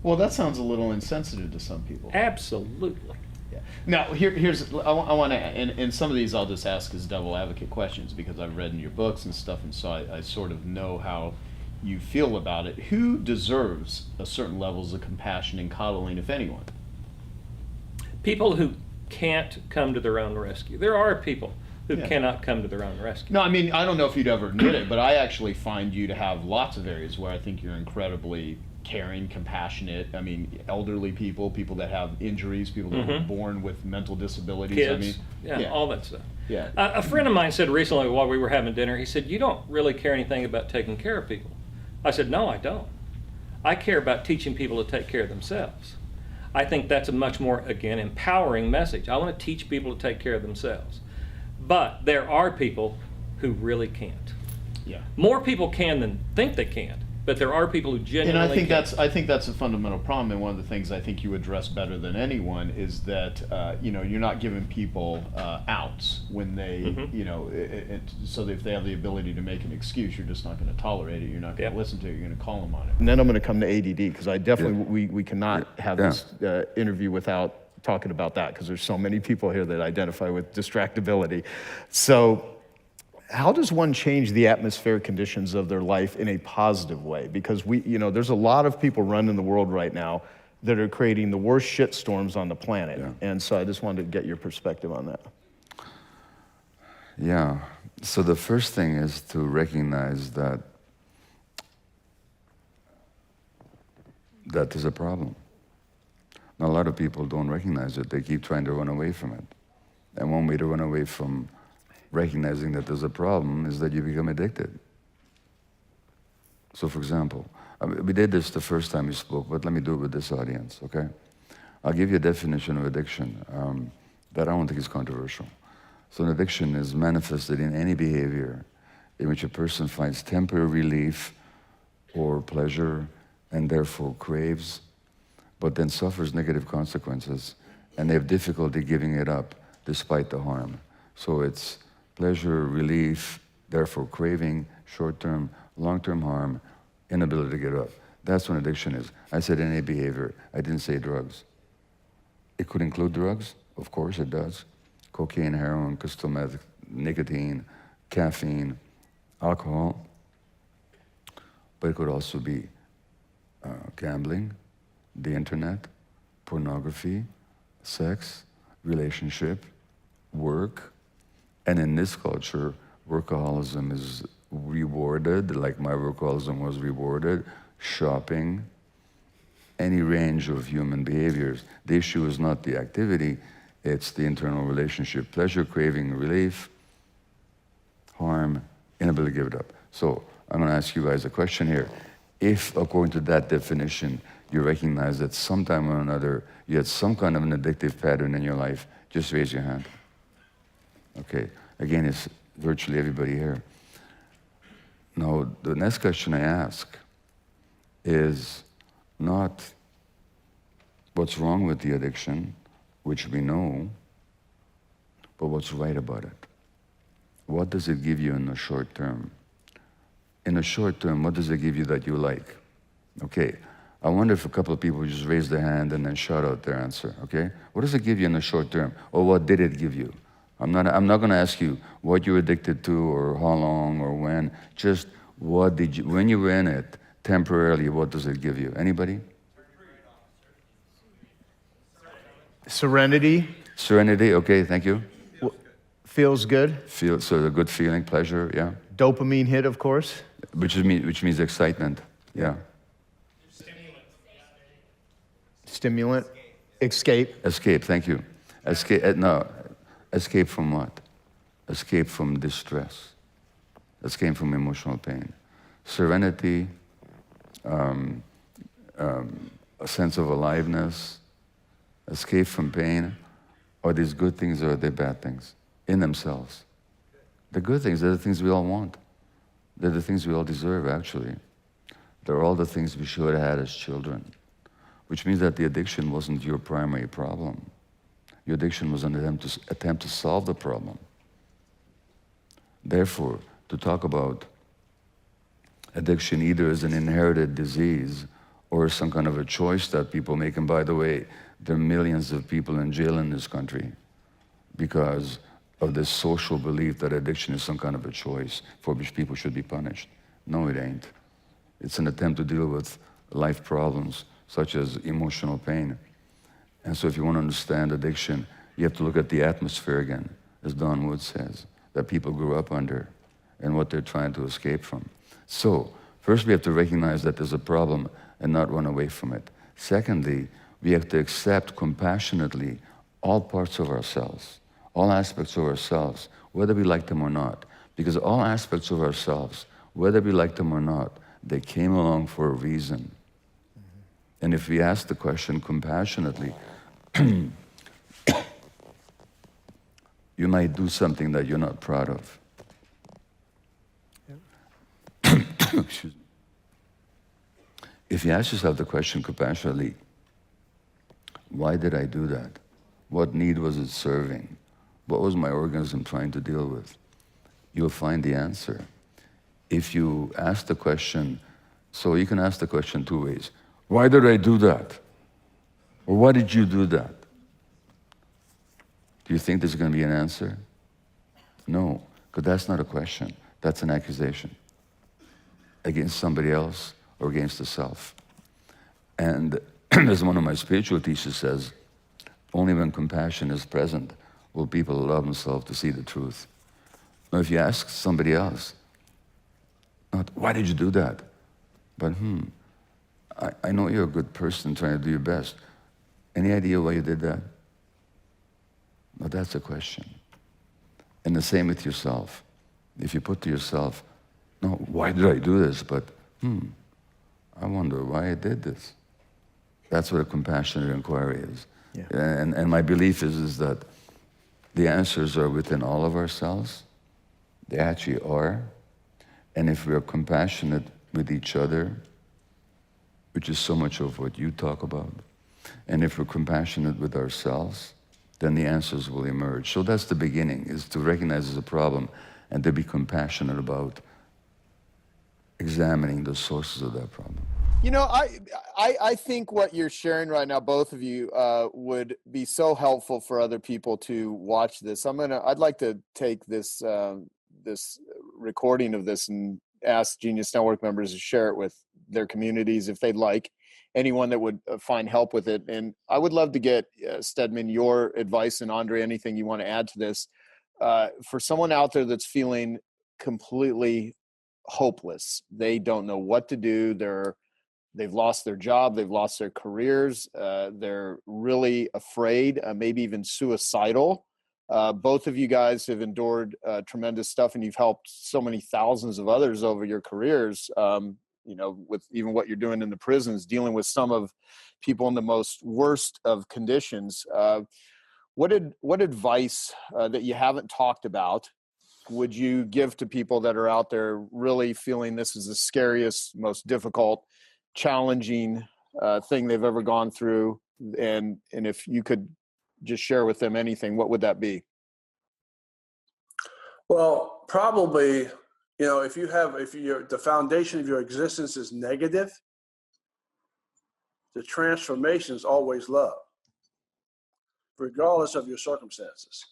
Well, that sounds a little insensitive to some people. Absolutely. Yeah. Now, here's I want to, and some of these I'll just ask as devil advocate questions because I've read in your books and stuff, and so I sort of know how you feel about it. Who deserves a certain levels of compassion and coddling, if anyone? People who can't come to their own rescue. There are people who Yeah. cannot come to their own rescue. No, I mean, I don't know if you'd ever admit it, but I actually find you to have lots of areas where I think you're incredibly caring, compassionate. I mean, elderly people, people that have injuries, people that were born with mental disabilities. Kids, I mean, all that stuff. Yeah. A friend of mine said recently while we were having dinner, he said, you don't really care anything about taking care of people. I said, no, I don't. I care about teaching people to take care of themselves. I think that's a much more, again, empowering message. I want to teach people to take care of themselves. But there are people who really can't. Yeah. More people can than think they can, but there are people who genuinely And can't. I think that's a fundamental problem, and one of the things I think you address better than anyone is that you're not giving people outs when they so that if they have the ability to make an excuse, you're just not going to tolerate it. You're not going to Yep. listen to it. You're going to call them on it. And then I'm going to come to ADD because I definitely we cannot have this interview without talking about that because there's so many people here that identify with distractibility. So how does one change the atmospheric conditions of their life in a positive way? Because there's a lot of people running the world right now that are creating the worst shitstorms on the planet. Yeah. And so I just wanted to get your perspective on that. Yeah. So the first thing is to recognize that there's a problem. Now, a lot of people don't recognize it. They keep trying to run away from it. And one way to run away from recognizing that there's a problem is that you become addicted. So for example, we did this the first time we spoke, but let me do it with this audience, okay? I'll give you a definition of addiction that I don't think is controversial. So an addiction is manifested in any behavior in which a person finds temporary relief or pleasure and therefore craves, but then suffers negative consequences, and they have difficulty giving it up despite the harm. So it's pleasure, relief, therefore craving, short-term, long-term harm, inability to get up. That's what addiction is. I said any behavior. I didn't say drugs. It could include drugs. Of course it does. Cocaine, heroin, crystal meth, nicotine, caffeine, alcohol. But it could also be gambling, the internet, pornography, sex, relationship, work. And in this culture, workaholism is rewarded, like my workaholism was rewarded, shopping, any range of human behaviors. The issue is not the activity, it's the internal relationship. Pleasure, craving, relief, harm, inability to give it up. So I'm going to ask you guys a question here. If, according to that definition, you recognize that sometime or another you had some kind of an addictive pattern in your life, just raise your hand. Okay, again, it's virtually everybody here. Now, the next question I ask is not what's wrong with the addiction, which we know, but what's right about it. What does it give you in the short term? In the short term, what does it give you that you like? Okay, I wonder if a couple of people just raise their hand and then shout out their answer, okay? What does it give you in the short term? Or what did it give you? I'm not going to ask you what you're addicted to or how long or when. Just what did you, when you were in it, temporarily, what does it give you? Anybody? Serenity. Serenity, okay, thank you. Feels good. So a good feeling, pleasure, yeah. Dopamine hit, of course. Which means excitement, yeah. Stimulant. Escape. Escape, thank you. Escape, no, escape from what? Escape from distress. Escape from emotional pain. Serenity, a sense of aliveness, escape from pain. Are these good things or are they bad things in themselves? The good things, they're the things we all want. They're the things we all deserve, actually. They're all the things we should have had as children, which means that the addiction wasn't your primary problem. Your addiction was an attempt to solve the problem. Therefore, to talk about addiction either as an inherited disease or some kind of a choice that people make, and by the way, there are millions of people in jail in this country because of this social belief that addiction is some kind of a choice for which people should be punished. No, it ain't. It's an attempt to deal with life problems such as emotional pain. And so if you want to understand addiction, you have to look at the atmosphere again, as Don Wood says, that people grew up under and what they're trying to escape from. So first we have to recognize that there's a problem and not run away from it. Secondly, we have to accept compassionately all parts of ourselves, all aspects of ourselves, whether we like them or not. Because all aspects of ourselves, whether we like them or not, they came along for a reason. And if we ask the question compassionately, you might do something that you're not proud of. Excuse me. If you ask yourself the question compassionately, why did I do that? What need was it serving? What was my organism trying to deal with? You'll find the answer. If you ask the question, so you can ask the question two ways. Why did I do that? Or why did you do that? Do you think there's going to be an answer? No, because that's not a question. That's an accusation against somebody else or against the self. And as one of my spiritual teachers says, only when compassion is present will people allow themselves to see the truth. Now, if you ask somebody else, not, why did you do that? But, I know you're a good person trying to do your best. Any idea why you did that? Well, that's a question. And the same with yourself. If you put to yourself, no, why did I do this? But, I wonder why I did this. That's what a compassionate inquiry is. Yeah. And my belief is that the answers are within all of ourselves. They actually are. And if we are compassionate with each other, which is so much of what you talk about, and if we're compassionate with ourselves, then the answers will emerge. So that's the beginning, is to recognize there's a problem and to be compassionate about examining the sources of that problem. You know, I think what you're sharing right now, both of you, would be so helpful for other people to watch this. I'd like to take this this recording of this and ask Genius Network members to share it with their communities if they'd like. Anyone that would find help with it. And I would love to get, Stedman, your advice, and Andre, anything you want to add to this. For someone out there that's feeling completely hopeless, they don't know what to do, they've lost their job, they've lost their careers, they're really afraid, maybe even suicidal. Both of you guys have endured tremendous stuff, and you've helped so many thousands of others over your careers. You know, with even what you're doing in the prisons, dealing with some of people in the most worst of conditions. What advice that you haven't talked about would you give to people that are out there really feeling this is the scariest, most difficult, challenging thing they've ever gone through? And if you could just share with them anything, what would that be? Well, probably, you know, if the foundation of your existence is negative, the transformation is always love, regardless of your circumstances.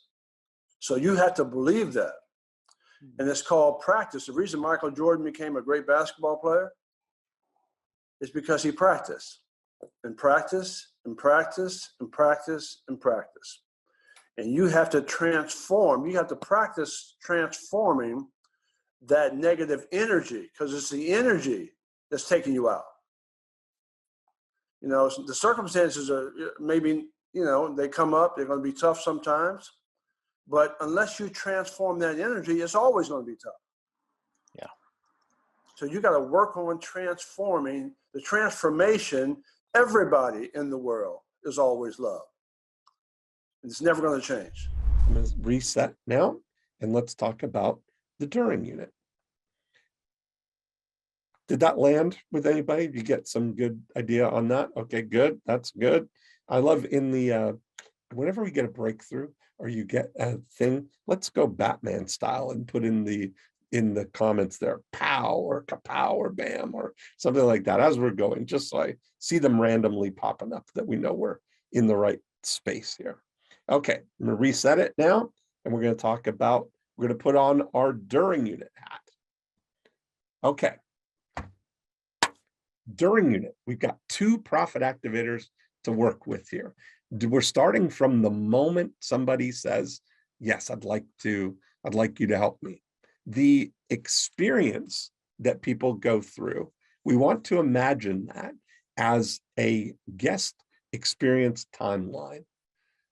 So you have to believe that. And it's called practice. The reason Michael Jordan became a great basketball player is because he practiced and practiced and practiced and practiced and practiced. And you have to transform. You have to practice transforming that negative energy, because it's the energy that's taking you out. You know, the circumstances are maybe, you know, they come up, they're going to be tough sometimes, but unless you transform that energy, it's always going to be tough. Yeah. So you got to work on transforming the transformation. Everybody in the world is always love. It's never going to change. I'm going to reset now, and let's talk about the during unit. Did that land with anybody? Did you get some good idea on that? Okay, good. That's good. I love in the, whenever we get a breakthrough or you get a thing, let's go Batman style and put in the comments there, pow or kapow or bam or something like that as we're going, just so I see them randomly popping up that we know we're in the right space here. Okay, I'm going to reset it now, and we're going to talk about, we're going to put on our during unit hat. Okay. During unit, we've got 2 profit activators to work with here. We're starting from the moment somebody says, yes, I'd like you to help me. The experience that people go through, we want to imagine that as a guest experience timeline.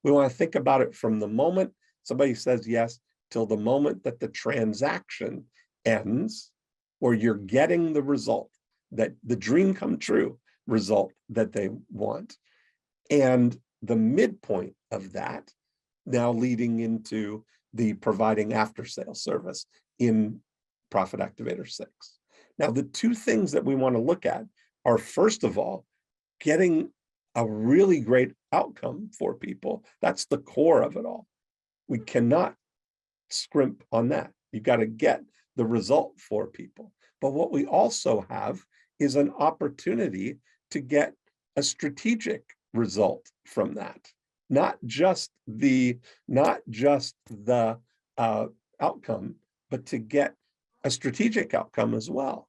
We want to think about it from the moment somebody says yes till the moment that the transaction ends, or you're getting the result, that the dream come true result that they want. And the midpoint of that now leading into the providing after sale service in Profit Activator 6. Now, the 2 things that we want to look at are, first of all, getting a really great outcome for people. That's the core of it all. We cannot scrimp on that. You've got to get the result for people. But what we also have is an opportunity to get a strategic result from that. Not just the outcome, but to get a strategic outcome as well.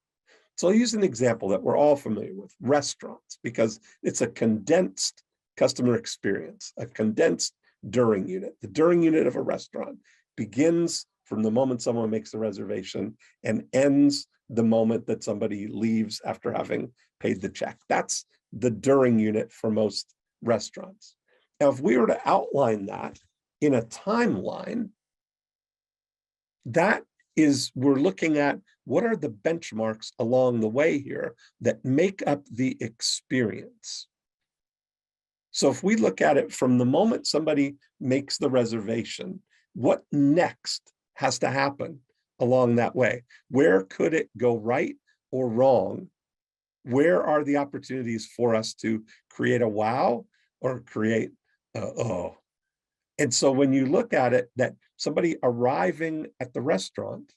So I'll use an example that we're all familiar with, restaurants, because it's a condensed customer experience, a condensed during unit. The during unit of a restaurant begins from the moment someone makes a reservation and ends the moment that somebody leaves after having paid the check. That's the during unit for most restaurants. Now, if we were to outline that in a timeline, that is, we're looking at what are the benchmarks along the way here that make up the experience. So if we look at it from the moment somebody makes the reservation, what next has to happen along that way? Where could it go right or wrong? Where are the opportunities for us to create a wow or create a oh? And so when you look at it, that somebody arriving at the restaurant,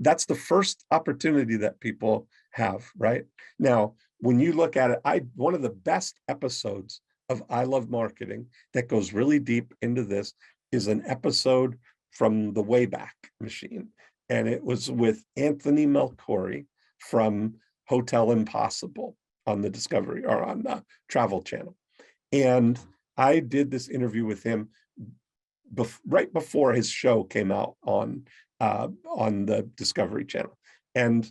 that's the first opportunity that people have, right? Now, when you look at it, one of the best episodes of I Love Marketing that goes really deep into this is an episode from the Wayback Machine. And it was with Anthony Melcori from Hotel Impossible on the Discovery or on the Travel Channel. And I did this interview with him right before his show came out on the Discovery Channel. And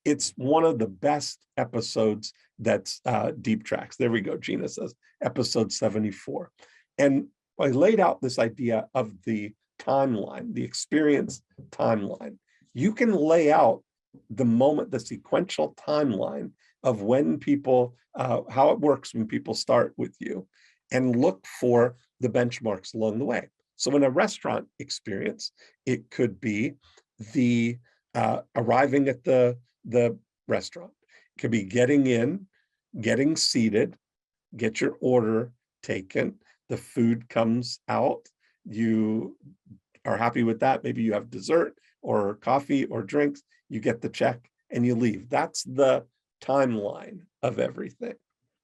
it's one of the best episodes that's Deep Tracks. There we go, Gina says, episode 74. And I laid out this idea of the timeline, the experience timeline. You can lay out the moment, the sequential timeline of when people, how it works when people start with you, and look for the benchmarks along the way. So in a restaurant experience, it could be the arriving at the restaurant. It could be getting in, getting seated, get your order taken, the food comes out, you are happy with that. Maybe you have dessert or coffee or drinks, you get the check and you leave. That's the timeline of everything.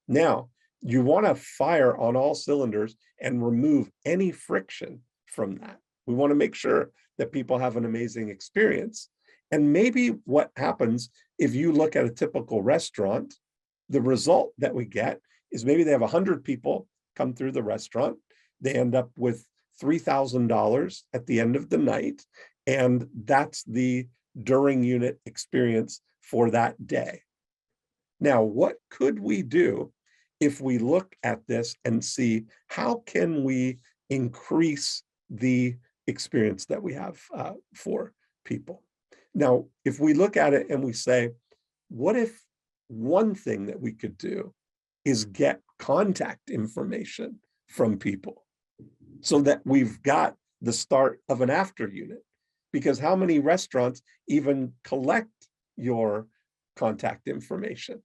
Now, you want to fire on all cylinders and remove any friction from that. We want to make sure that people have an amazing experience. And maybe what happens if you look at a typical restaurant, the result that we get is maybe they have 100 people come through the restaurant. They end up with $3,000 at the end of the night. And that's the during unit experience for that day. Now, what could we do if we look at this and see how can we increase the experience that we have for people? Now, if we look at it and we say, what if one thing that we could do is get contact information from people so that we've got the start of an after unit? Because how many restaurants even collect your contact information?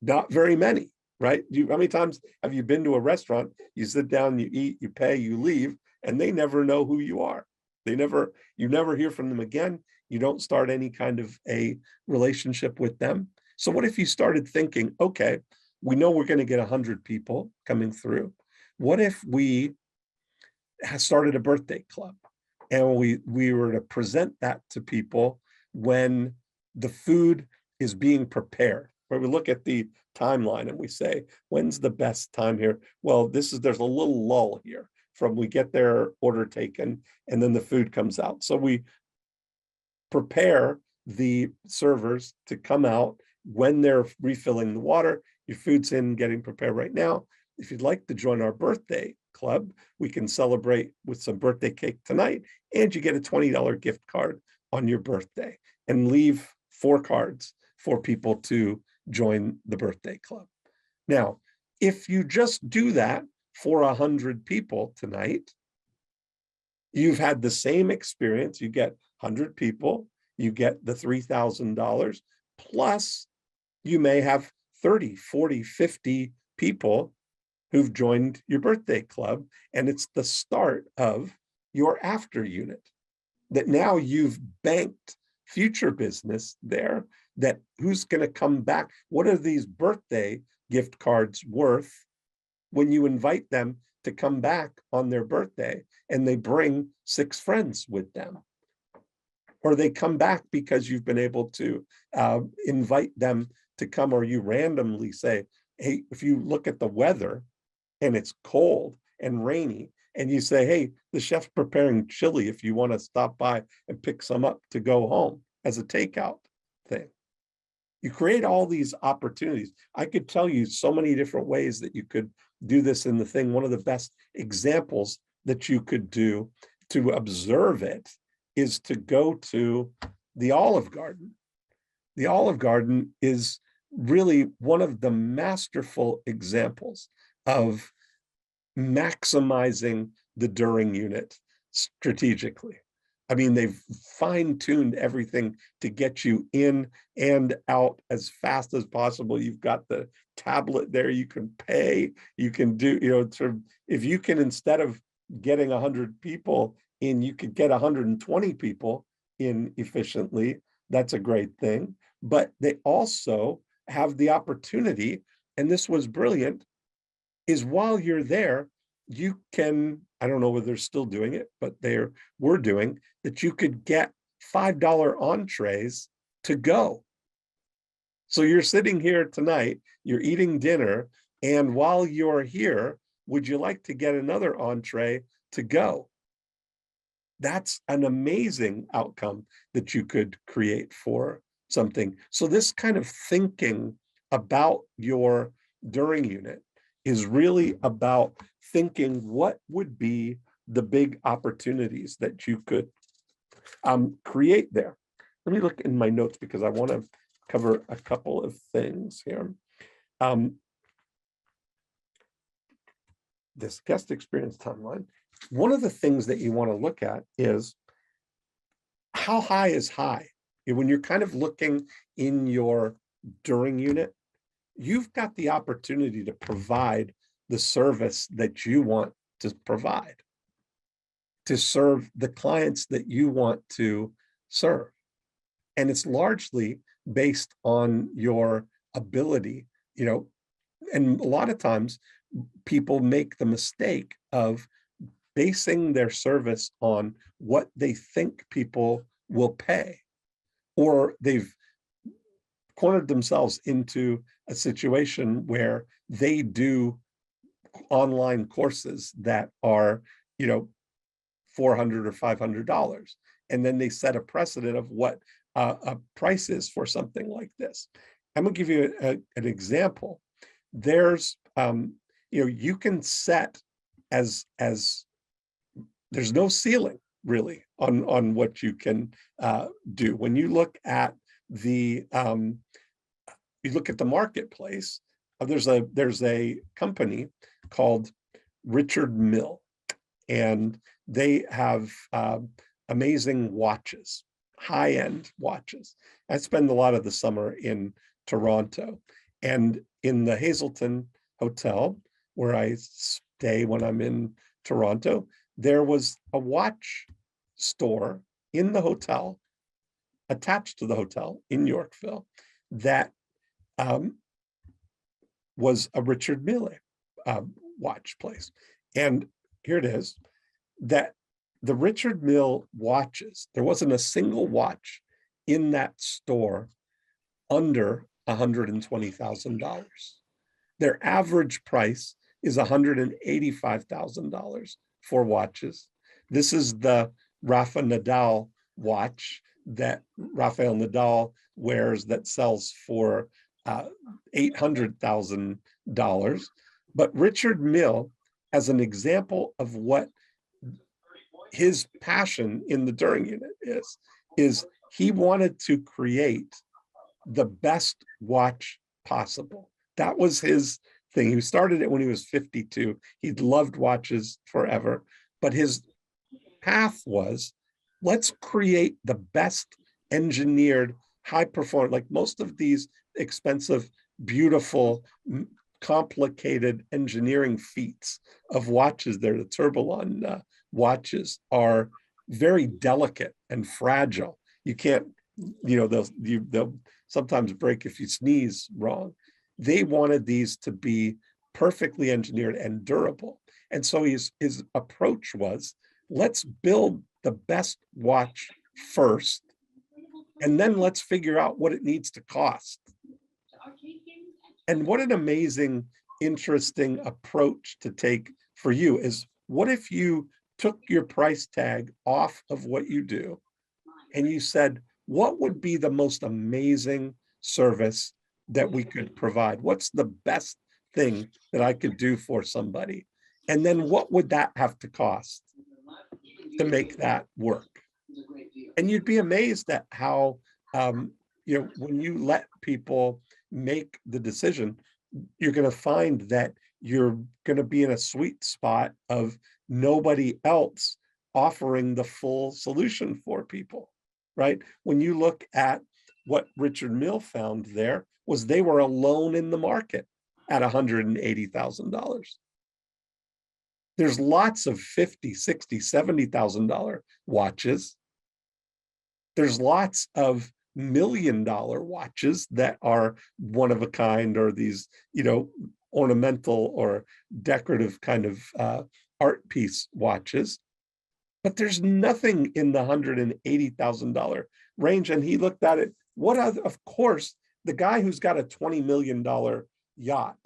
Not very many, right? How many times have you been to a restaurant, you sit down, you eat, you pay, you leave, and they never know who you are. You never hear from them again. You don't start any kind of a relationship with them. So what if you started thinking, okay, we know we're going to get 100 people coming through. What if we started a birthday club and we were to present that to people when the food is being prepared? Where we look at the timeline and we say, when's the best time here? Well, there's a little lull here from we get their order taken and then the food comes out. So we prepare the servers to come out when they're refilling the water. Your food's in, getting prepared right now. If you'd like to join our birthday club, we can celebrate with some birthday cake tonight, and you get a $20 gift card on your birthday, and leave 4 cards for people to join the birthday club. Now, if you just do that for 100 people tonight, you've had the same experience. You get 100 people, you get the $3,000, plus you may have 30, 40, 50 people who've joined your birthday club, and it's the start of your after unit. That now you've banked future business there, that who's going to come back? What are these birthday gift cards worth when you invite them to come back on their birthday and they bring 6 friends with them? or they come back because you've been able to invite them to come, or you randomly say, hey, if you look at the weather and it's cold and rainy, and you say, hey, the chef's preparing chili if you want to stop by and pick some up to go home as a takeout thing. You create all these opportunities. I could tell you so many different ways that you could do this in the thing. One of the best examples that you could do to observe it is to go to the Olive Garden. The Olive Garden is really one of the masterful examples of maximizing the during unit strategically. I mean, they've fine-tuned everything to get you in and out as fast as possible. You've got the tablet there, you can pay, you can do, sort of, if you can, instead of getting 100 people in, you could get 120 people in efficiently. That's a great thing. But they also have the opportunity, and this was brilliant, is while you're there, you can, I don't know whether they're still doing it, but we're doing that, you could get $5 entrees to go. So you're sitting here tonight, you're eating dinner, and while you're here, would you like to get another entree to go? That's an amazing outcome that you could create for something. So this kind of thinking about your during unit is really about thinking what would be the big opportunities that you could create there. Let me look in my notes because I want to cover a couple of things here. This guest experience timeline. One of the things that you want to look at is how high is high. When you're kind of looking in your during unit, you've got the opportunity to provide the service that you want to provide, to serve the clients that you want to serve. And it's largely based on your ability, and a lot of times people make the mistake of basing their service on what they think people will pay, or they've cornered themselves into a situation where they do online courses that are, $400 or $500, and then they set a precedent of what a price is for something like this. I'm going to give you an example. There's, you can set as there's no ceiling really on what you can do. When you look at the marketplace, there's a company called Richard Mille, and they have amazing watches, high-end watches. I spend a lot of the summer in Toronto, and in the Hazelton Hotel, where I stay when I'm in Toronto, there was a watch store in the hotel, attached to the hotel in Yorkville, that was a Richard Mille watch place. And here it is, that the Richard Mille watches, there wasn't a single watch in that store under $120,000. Their average price is $185,000 for watches. This is the Rafa Nadal watch that Rafael Nadal wears that sells for $800,000. But Richard Mille, as an example of what his passion in the during unit is he wanted to create the best watch possible. That was his thing. He started it when he was 52. He'd loved watches forever, but his path was, let's create the best engineered, high performance, like most of these expensive, beautiful, complicated engineering feats of watches. They're the Tourbillon watches are very delicate and fragile. You can't, they'll sometimes break if you sneeze wrong. They wanted these to be perfectly engineered and durable. And so his approach was, let's build the best watch first And then let's figure out what it needs to cost. And what an amazing, interesting approach to take for you is, what if you took your price tag off of what you do and you said, what would be the most amazing service that we could provide? What's the best thing that I could do for somebody? And then what would that have to cost to make that work? And you'd be amazed at how, when you let people make the decision, you're going to find that you're going to be in a sweet spot of nobody else offering the full solution for people, right? When you look at what Richard Mill found there, was they were alone in the market at $180,000. There's lots of $50,000, $60,000, $70,000 watches. There's lots of $1 million watches that are one of a kind, or these, ornamental or decorative kind of art piece watches. But there's nothing in the $180,000 range. And he looked at it. Of course, the guy who's got a $20 million yacht,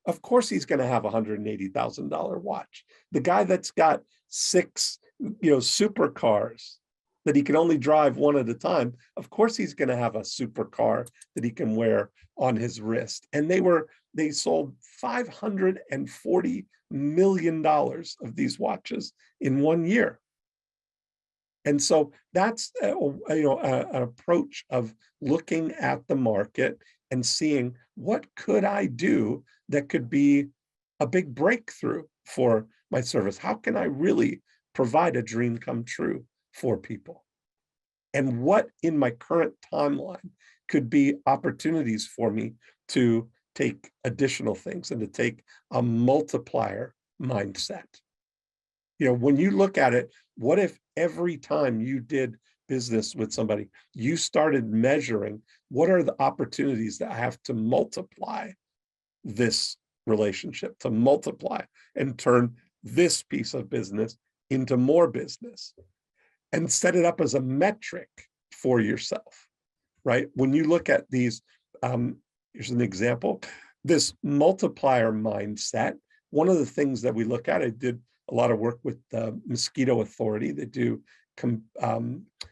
of course he's going to have a $180,000 watch. The guy that's got 6, supercars that he can only drive one at a time, of course he's going to have a supercar that he can wear on his wrist. And they sold $540 million of these watches in 1 year. And so that's an approach of looking at the market and seeing, what could I do that could be a big breakthrough for my service? How can I really provide a dream come true for people? And what in my current timeline could be opportunities for me to take additional things and to take a multiplier mindset? When you look at it, what if every time you did business with somebody, you started measuring, what are the opportunities that I have to multiply this relationship, to multiply and turn this piece of business into more business, and set it up as a metric for yourself, right? When you look at these, here's an example, this multiplier mindset, one of the things that we look at, I did a lot of work with the Mosquito Authority. They do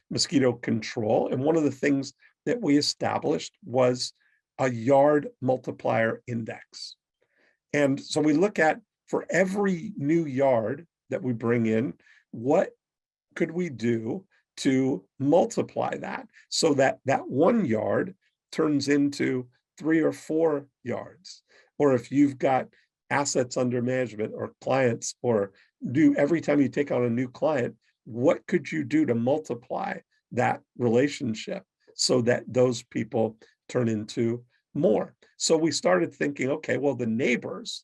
mosquito control. And one of the things that we established was a yard multiplier index. And so we look at, for every new yard that we bring in, what could we do to multiply that so that that 1 yard turns into 3 or 4 yards? Or if you've got assets under management or clients, or every time you take on a new client, what could you do to multiply that relationship so that those people turn into more? So we started thinking, okay, well, the neighbors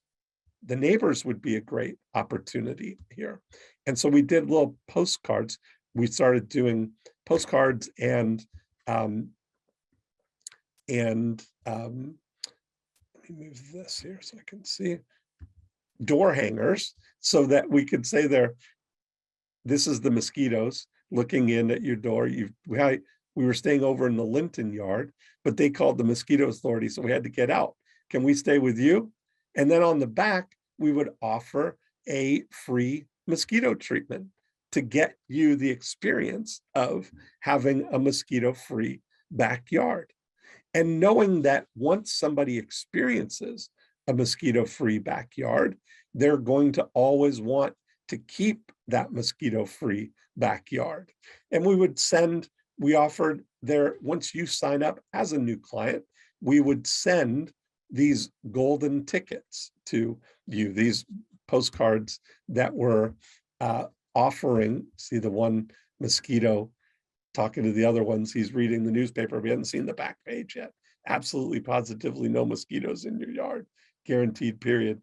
would be a great opportunity here. And so we did little postcards. We started doing postcards and let me move this here so I can see, door hangers, so that we could say this is the mosquitoes looking in at your door. We were staying over in the Linton yard, but they called the Mosquito Authority, so we had to get out. Can we stay with you? And then on the back, we would offer a free mosquito treatment to get you the experience of having a mosquito-free backyard. And knowing that once somebody experiences a mosquito-free backyard, they're going to always want to keep that mosquito-free backyard. And we offered once you sign up as a new client, we would send these golden tickets to you, these postcards that were offering, see the one mosquito talking to the other ones, he's reading the newspaper. We hadn't seen the back page yet. Absolutely, positively no mosquitoes in your yard. Guaranteed, period.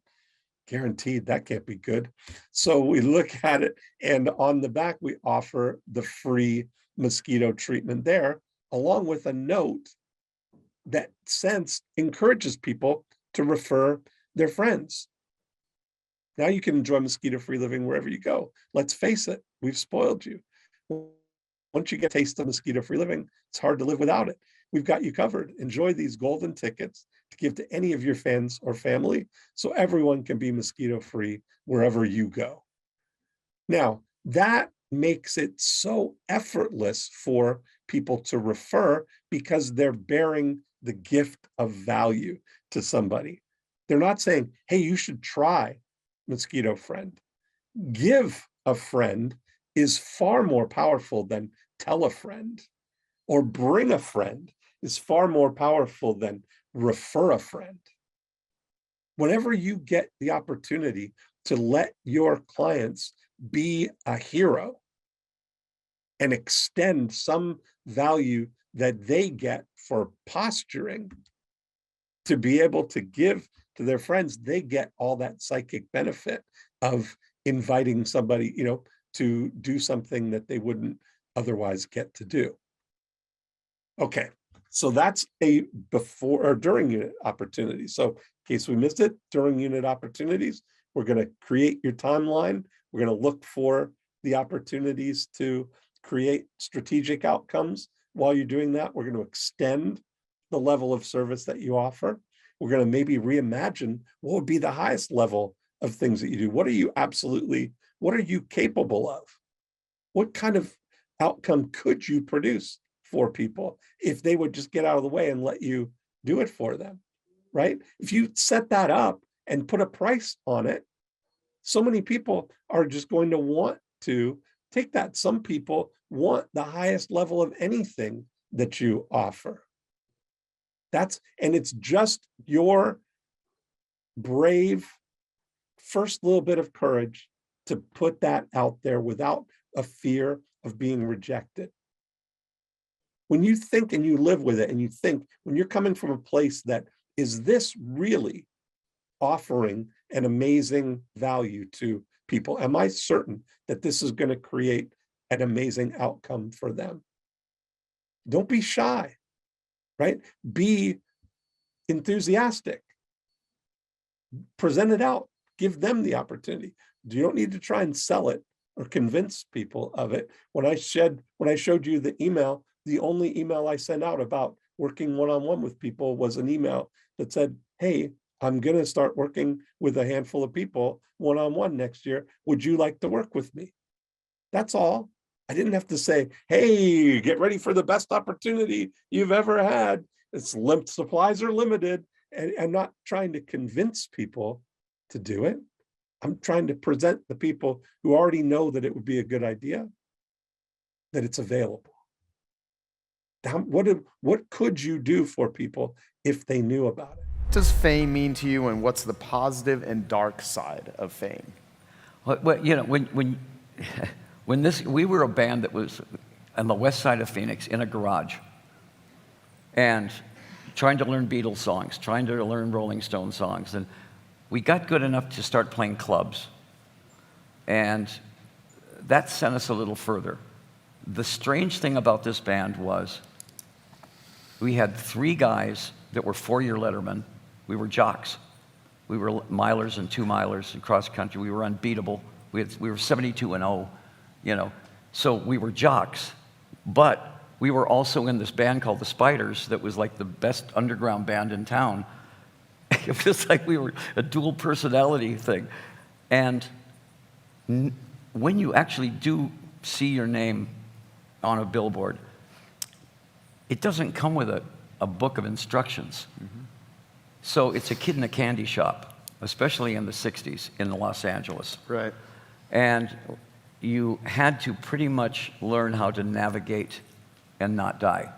Guaranteed, that can't be good. So we look at it, and on the back, we offer the free mosquito treatment there, along with a note that encourages people to refer their friends. Now you can enjoy mosquito-free living wherever you go. Let's face it, we've spoiled you. Once you get a taste of mosquito-free living, it's hard to live without it. We've got you covered. Enjoy these golden tickets to give to any of your friends or family so everyone can be mosquito-free wherever you go. Now, that makes it so effortless for people to refer because they're bearing the gift of value to somebody. They're not saying, hey, you should try Mosquito Friend. Give a friend is far more powerful than tell a friend, or bring a friend is far more powerful than refer a friend. Whenever you get the opportunity to let your clients be a hero and extend some value that they get for posturing to be able to give to their friends, they get all that psychic benefit of inviting somebody, to do something that they wouldn't otherwise get to do. Okay, so that's a before or during unit opportunity. So in case we missed it, during unit opportunities, we're going to create your timeline. We're going to look for the opportunities to create strategic outcomes. While you're doing that, we're going to extend the level of service that you offer. We're going to maybe reimagine what would be the highest level of things that you do. What are you capable of? What kind of outcome could you produce for people if they would just get out of the way and let you do it for them, right? If you set that up and put a price on it, so many people are just going to want to take that. Some people want the highest level of anything that you offer. And it's just your brave first little bit of courage to put that out there without a fear of being rejected. When you think and you live with it, and you think, when you're coming from a place that, is this really offering an amazing value to people? Am I certain that this is going to create an amazing outcome for them? Don't be shy, right? Be enthusiastic. Present it out. Give them the opportunity. You don't need to try and sell it or convince people of it. When I showed you the email, the only email I sent out about working one-on-one with people was an email that said, hey, I'm going to start working with a handful of people one-on-one next year. Would you like to work with me? That's all. I didn't have to say, hey, get ready for the best opportunity you've ever had. Supplies are limited. And I'm not trying to convince people to do it. I'm trying to present the people who already know that it would be a good idea, that it's available. What could you do for people if they knew about it? What does fame mean to you, and what's the positive and dark side of fame? Well, we were a band that was on the west side of Phoenix in a garage, and trying to learn Beatles songs, trying to learn Rolling Stone songs, and we got good enough to start playing clubs, and that sent us a little further. The strange thing about this band was we had 3 guys that were 4-year lettermen. We were jocks. We were milers and 2-milers in cross country. We were unbeatable. We were 72-0, So we were jocks, but we were also in this band called the Spiders that was like the best underground band in town. It was like we were a dual personality thing. And when you actually do see your name on a billboard, it doesn't come with a book of instructions. Mm-hmm. So it's a kid in a candy shop, especially in the 60s in Los Angeles. Right. And you had to pretty much learn how to navigate and not die.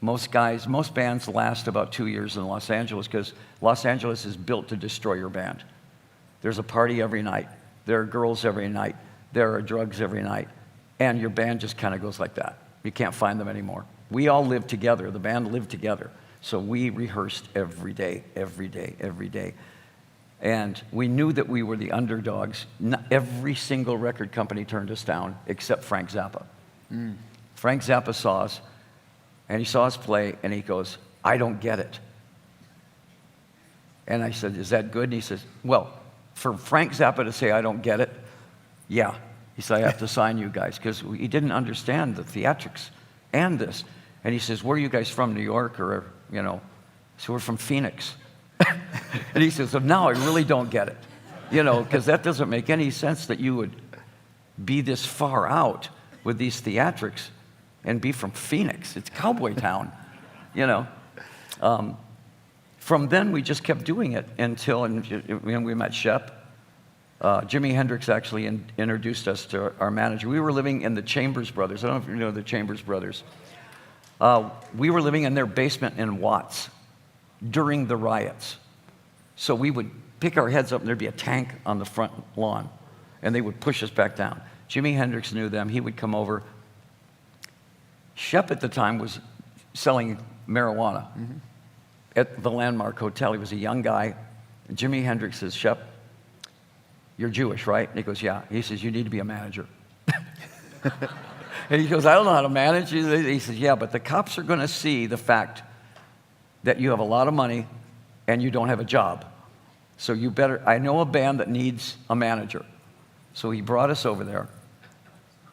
Most bands last about 2 years in Los Angeles because Los Angeles is built to destroy your band. There's a party every night. There are girls every night. There are drugs every night. And your band just kind of goes like that. You can't find them anymore. We all lived together. The band lived together. So we rehearsed every day, every day, every day. And we knew that we were the underdogs. Every single record company turned us down except Frank Zappa. Mm. Frank Zappa saw us, and he saw us play, and he goes, I don't get it. And I said, is that good? And he says, well, for Frank Zappa to say, I don't get it, yeah, He said, I have to sign you guys, because he didn't understand the theatrics and this. And he says, where are you guys from, New York, or, you know? So we're from Phoenix. And he says, so now I really don't get it, you know, because that doesn't make any sense that you would be this far out with these theatrics and be from Phoenix. It's cowboy town, you know. From then, we just kept doing it until we met Shep. Jimi Hendrix actually introduced us to our manager. We were living in the Chambers Brothers. I don't know if you know the Chambers Brothers. We were living in their basement in Watts during the riots. So we would pick our heads up and there'd be a tank on the front lawn, and they would push us back down. Jimi Hendrix knew them. He would come over. Shep at the time was selling marijuana at the Landmark Hotel. He was a young guy. And Jimi Hendrix says, Shep, you're Jewish, right? And he goes, yeah. He says, you need to be a manager. And he goes, I don't know how to manage. He says, yeah, but the cops are going to see the fact that you have a lot of money and you don't have a job. So you better, I know a band that needs a manager. So he brought us over there.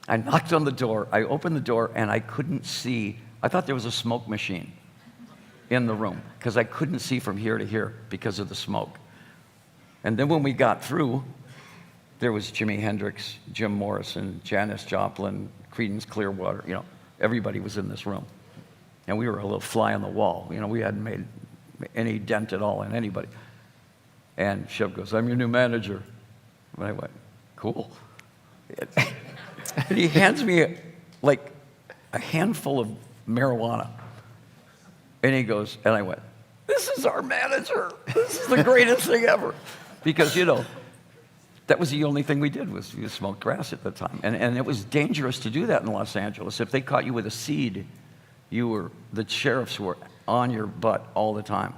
I knocked on the door. I opened the door, and I couldn't see. I thought there was a smoke machine in the room because I couldn't see from here to here because of the smoke. And then when we got through, there was Jimi Hendrix, Jim Morrison, Janis Joplin, Creedence Clearwater. You know, everybody was in this room. And we were a little fly on the wall. You know, we hadn't made any dent at all in anybody. And Shep goes, I'm your new manager. And I went, cool. And he hands me like a handful of marijuana. And he goes, and I went, this is our manager. This is the greatest thing ever. Because, you know, that was the only thing we did was we smoked grass at the time. And it was dangerous to do that in Los Angeles. If they caught you with a seed, the sheriffs were on your butt all the time.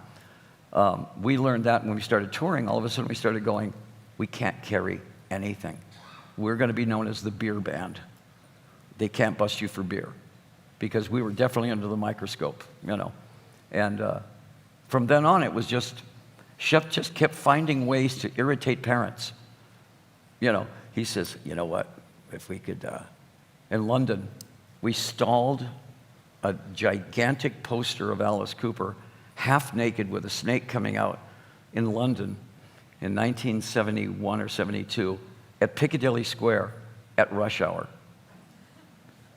We learned that when we started touring. All of a sudden we started going, we can't carry anything. We're going to be known as the beer band. They can't bust you for beer. Because we were definitely under the microscope, you know. And from then on, it was just, Shep just kept finding ways to irritate parents. You know, he says, you know what, if we could, in London, we stalled a gigantic poster of Alice Cooper, half naked with a snake coming out in London in 1971 or 72 at Piccadilly Square at rush hour.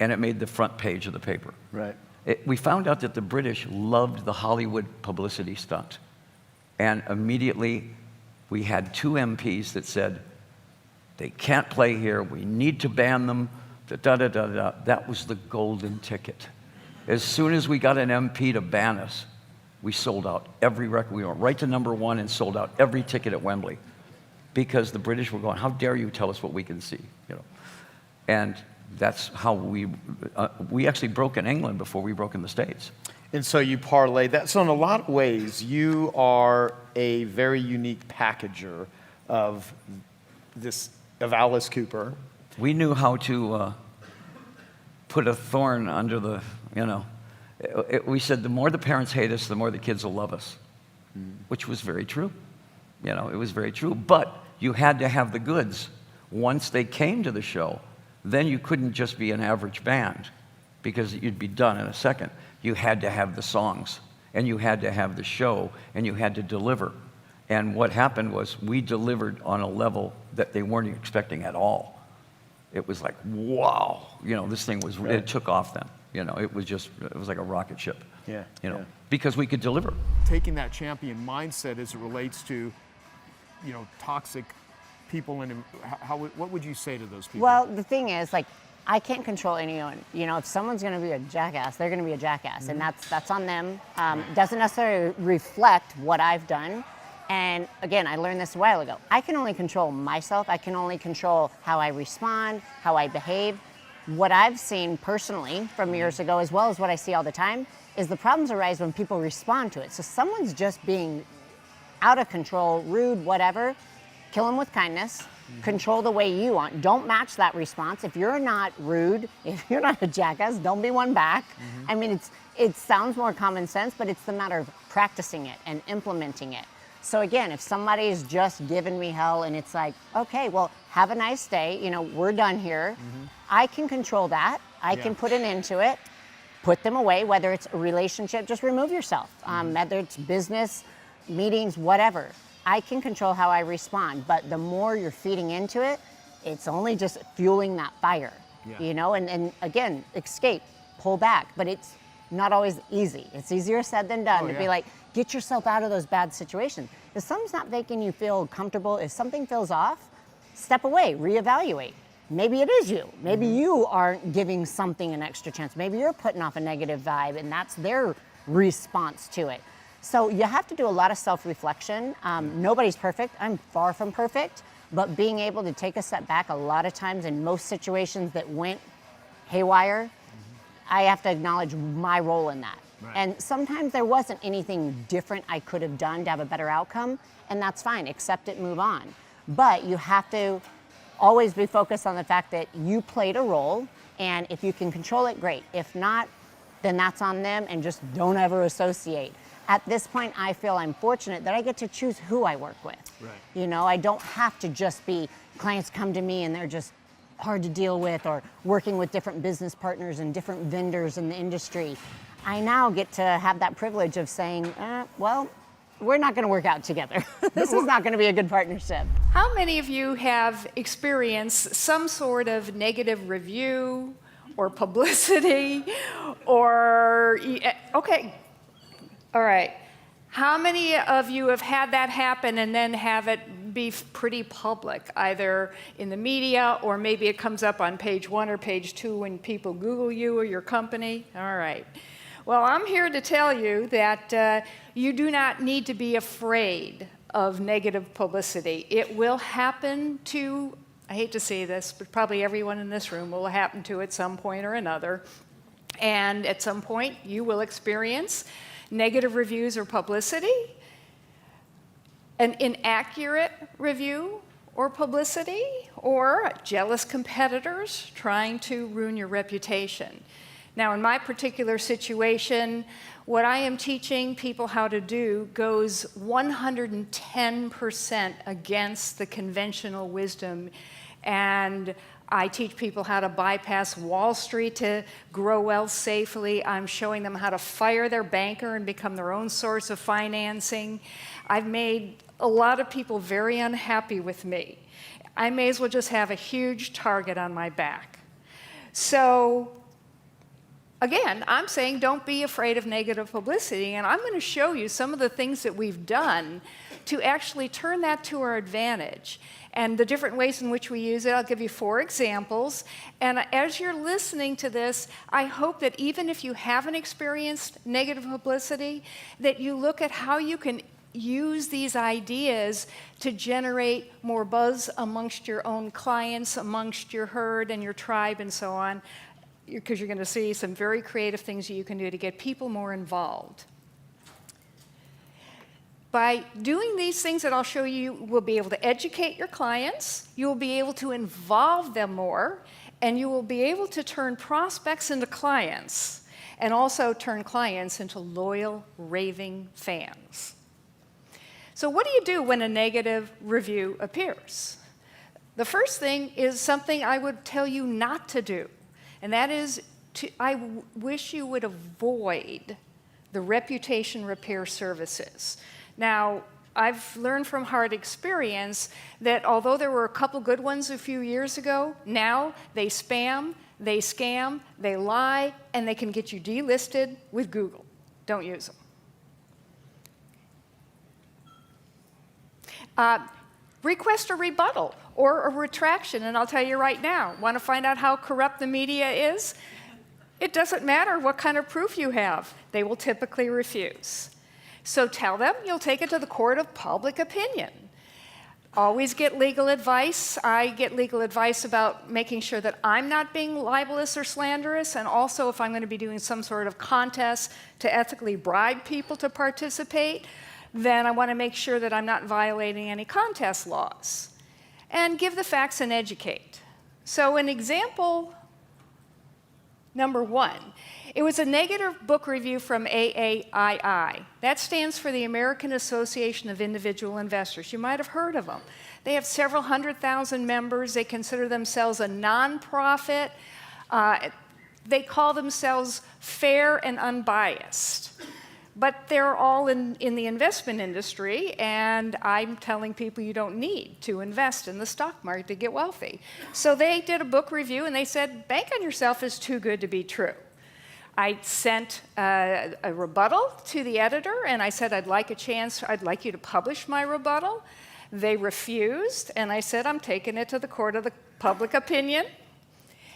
And it made the front page of the paper. Right. We found out that the British loved the Hollywood publicity stunt. And immediately we had 2 MPs that said, they can't play here, we need to ban them, da-da-da-da-da. That was the golden ticket. As soon as we got an MP to ban us, we sold out every record. We went right to #1 and sold out every ticket at Wembley. Because the British were going, how dare you tell us what we can see, you know? And that's how we actually broke in England before we broke in the States. And so you parlay that. So in a lot of ways, you are a very unique packager of Alice Cooper. We knew how to put a thorn under the, you know. We said the more the parents hate us, the more the kids will love us, which was very true. You know, it was very true. But you had to have the goods. Once they came to the show, then you couldn't just be an average band because you'd be done in a second. You had to have the songs, and you had to have the show, and you had to deliver. And what happened was we delivered on a level that they weren't expecting at all. It was like, wow, you know, this thing was, right. It took off then. You know, it was like a rocket ship. Yeah. You know, because we could deliver. Taking that champion mindset as it relates to, you know, toxic people, and what would you say to those people? Well, the thing is, like, I can't control anyone. You know, if someone's going to be a jackass, they're going to be a jackass, and that's on them. Doesn't necessarily reflect what I've done. And again, I learned this a while ago. I can only control myself. I can only control how I respond, how I behave. What I've seen personally from years ago, as well as what I see all the time, is the problems arise when people respond to it. So someone's just being out of control, rude, whatever. Kill them with kindness. Control the way you want. Don't match that response. If you're not rude, if you're not a jackass, don't be one back. I mean, it sounds more common sense, but it's the matter of practicing it and implementing it. So again, if somebody's just giving me hell and it's like, okay, well, have a nice day, you know, we're done here. I can control that. I can put an end to it, put them away, whether it's a relationship, just remove yourself. Whether it's business, meetings, whatever. I can control how I respond, but the more you're feeding into it, it's only just fueling that fire, you know, and again, escape, pull back, but it's not always easy. It's easier said than done to be like, get yourself out of those bad situations. If something's not making you feel comfortable, if something feels off, step away, reevaluate. Maybe it is you. Maybe you aren't giving something an extra chance. Maybe you're putting off a negative vibe and that's their response to it. So you have to do a lot of self-reflection. Nobody's perfect. I'm far from perfect, but being able to take a step back a lot of times in most situations that went haywire, I have to acknowledge my role in that. And sometimes there wasn't anything different I could have done to have a better outcome, and that's fine. Accept it, move on. But you have to always be focused on the fact that you played a role, and if you can control it, great. If not, then that's on them, and just don't ever associate. At this point, I feel I'm fortunate that I get to choose who I work with. You know, I don't have to just be, clients come to me and they're just hard to deal with, or working with different business partners and different vendors in the industry. I now get to have that privilege of saying, well, we're not going to work out together. This is not going to be a good partnership. How many of you have experienced some sort of negative review or publicity or, okay, all right. How many of you have had that happen and then have it be pretty public, either in the media or maybe it comes up on page 1 or page 2 when people Google you or your company? All right. Well, I'm here to tell you that you do not need to be afraid of negative publicity. It will happen to, I hate to say this, but probably everyone in this room will happen to at some point or another. And at some point, you will experience negative reviews or publicity, an inaccurate review or publicity, or jealous competitors trying to ruin your reputation. Now, in my particular situation, what I am teaching people how to do goes 110% against the conventional wisdom. And I teach people how to bypass Wall Street to grow wealth safely. I'm showing them how to fire their banker and become their own source of financing. I've made a lot of people very unhappy with me. I may as well just have a huge target on my back. So, again, I'm saying don't be afraid of negative publicity, and I'm going to show you some of the things that we've done to actually turn that to our advantage. And the different ways in which we use it, I'll give you 4 examples. And as you're listening to this, I hope that even if you haven't experienced negative publicity, that you look at how you can use these ideas to generate more buzz amongst your own clients, amongst your herd and your tribe and so on, because you're going to see some very creative things that you can do to get people more involved. By doing these things that I'll show you, you will be able to educate your clients, you will be able to involve them more, and you will be able to turn prospects into clients, and also turn clients into loyal, raving fans. So what do you do when a negative review appears? The first thing is something I would tell you not to do, and that is, I wish you would avoid the reputation repair services. Now, I've learned from hard experience that although there were a couple good ones a few years ago, now they spam, they scam, they lie, and they can get you delisted with Google. Don't use them. Request a rebuttal or a retraction, and I'll tell you right now, want to find out how corrupt the media is? It doesn't matter what kind of proof you have. They will typically refuse. So tell them you'll take it to the court of public opinion. Always get legal advice. I get legal advice about making sure that I'm not being libelous or slanderous, and also if I'm going to be doing some sort of contest to ethically bribe people to participate, then I want to make sure that I'm not violating any contest laws. And give the facts and educate. So an example Number one, it was a negative book review from AAII. That stands for the American Association of Individual Investors. You might have heard of them. They have several 100,000 members. They consider themselves a nonprofit. They call themselves fair and unbiased. But they're all in the investment industry, and I'm telling people you don't need to invest in the stock market to get wealthy. So they did a book review, and they said, bank on yourself is too good to be true. I sent a rebuttal to the editor, and I said, I'd like you to publish my rebuttal. They refused, and I said, I'm taking it to the court of the public opinion.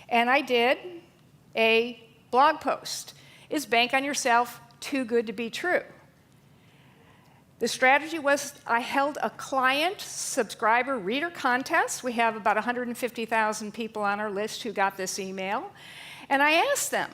And I did a blog post. Is bank on yourself too good to be true? The strategy was I held a client, subscriber, reader contest. We have about 150,000 people on our list who got this email. And I asked them,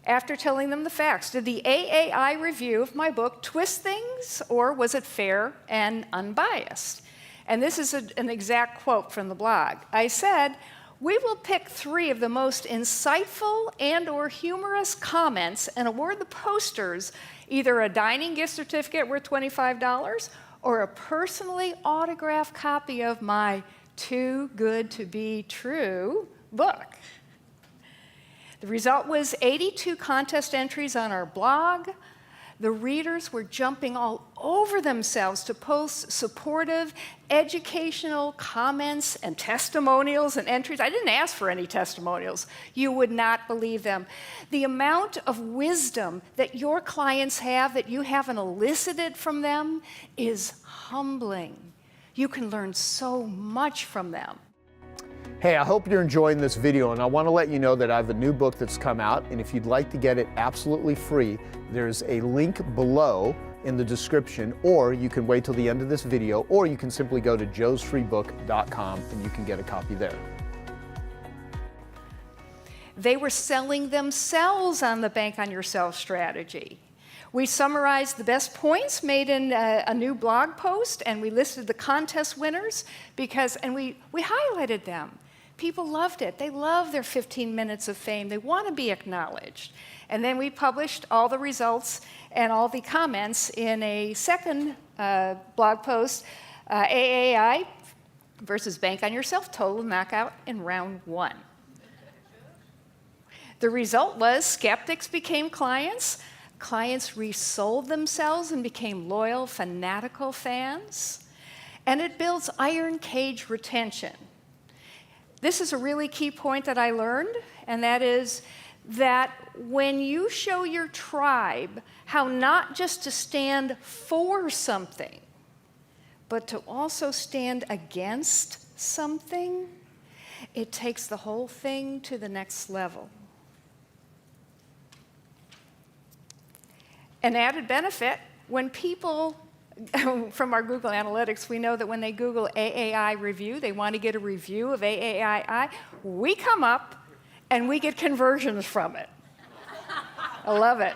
after telling them the facts, did the AAI review of my book twist things, or was it fair and unbiased? And this is an exact quote from the blog. I said, we will pick 3 of the most insightful and or humorous comments and award the posters either a dining gift certificate worth $25 or a personally autographed copy of my Too Good to Be True book. The result was 82 contest entries on our blog. The readers were jumping all over themselves to post supportive, educational comments and testimonials and entries. I didn't ask for any testimonials. You would not believe them. The amount of wisdom that your clients have that you haven't elicited from them is humbling. You can learn so much from them. Hey, I hope you're enjoying this video, and I want to let you know that I have a new book that's come out, and if you'd like to get it absolutely free, there's a link below in the description, or you can wait till the end of this video, or you can simply go to joesfreebook.com and you can get a copy there. They were selling themselves on the bank on yourself strategy. We summarized the best points made in a new blog post, and we listed the contest winners and we highlighted them. People loved it. They love their 15 minutes of fame. They want to be acknowledged. And then we published all the results and all the comments in a second blog post, AAI versus Bank on Yourself, total knockout in round 1. The result was skeptics became clients. Clients resold themselves and became loyal, fanatical fans. And it builds iron cage retention. This is a really key point that I learned, and that is that when you show your tribe how not just to stand for something, but to also stand against something, it takes the whole thing to the next level. An added benefit, when people, from our Google Analytics, we know that when they Google AAI review, they want to get a review of AAII, we come up and we get conversions from it. I love it.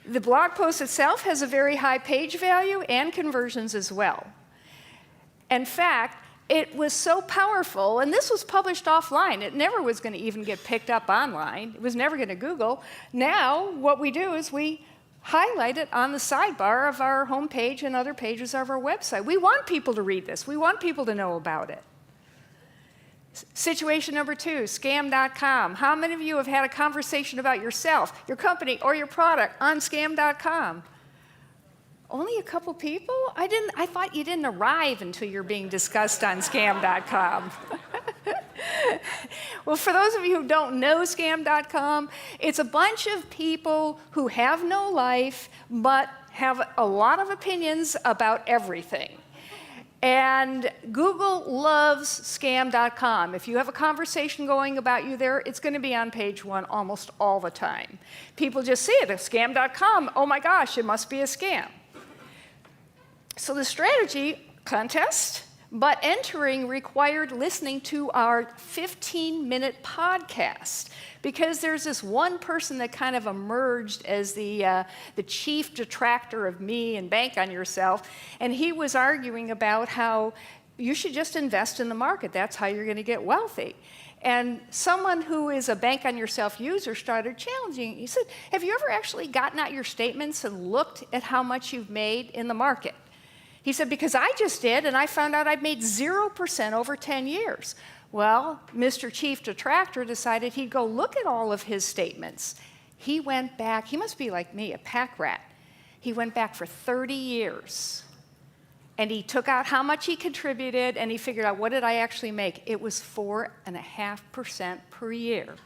The blog post itself has a very high page value and conversions as well. In fact, it was so powerful, and this was published offline. It never was going to even get picked up online. It was never going to Google. Now, what we do is we highlight it on the sidebar of our homepage and other pages of our website. We want people to read this. We want people to know about it. Situation number 2, scam.com. How many of you have had a conversation about yourself, your company, or your product on scam.com? Only a couple people? I thought you didn't arrive until you're being discussed on scam.com. Well, for those of you who don't know scam.com, it's a bunch of people who have no life but have a lot of opinions about everything. And Google loves scam.com. If you have a conversation going about you there, it's going to be on page 1 almost all the time. People just see it, scam.com, oh my gosh, it must be a scam. So the strategy contest, but entering required listening to our 15-minute podcast, because there's this one person that kind of emerged as the chief detractor of me and Bank on Yourself, and he was arguing about how you should just invest in the market. That's how you're going to get wealthy. And someone who is a Bank on Yourself user started challenging. He said, have you ever actually gotten out your statements and looked at how much you've made in the market? He said, because I just did, and I found out I'd made 0% over 10 years. Well, Mr. Chief Detractor decided he'd go look at all of his statements. He went back, he must be like me, a pack rat. He went back for 30 years. And he took out how much he contributed, and he figured out, what did I actually make? It was 4.5% per year.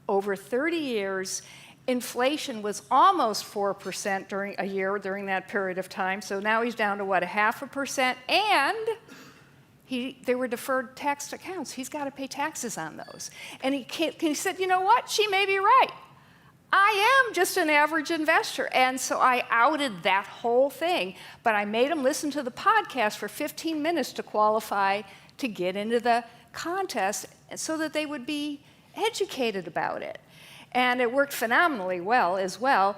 Over 30 years, inflation was almost 4% during a year during that period of time. So now he's down to, what, 0.5%? And there were deferred tax accounts. He's got to pay taxes on those. And he said, you know what? She may be right. I am just an average investor. And so I outed that whole thing, but I made them listen to the podcast for 15 minutes to qualify to get into the contest so that they would be educated about it. And it worked phenomenally well as well.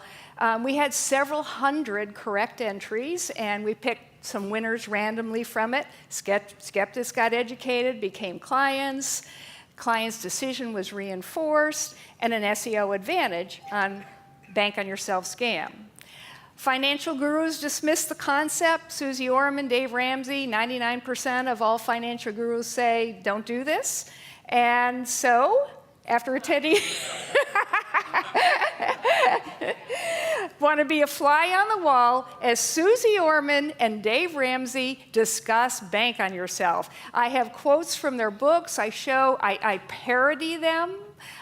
We had several hundred correct entries, and we picked some winners randomly from it. Skeptics got educated, became clients. Client's decision was reinforced, and an SEO advantage on Bank on Yourself scam. Financial gurus dismiss the concept. Susie Orman, Dave Ramsey, 99% of all financial gurus say, don't do this. And so, after attending, want to be a fly on the wall as Susie Orman and Dave Ramsey discuss Bank on Yourself. I have quotes from their books. I parody them.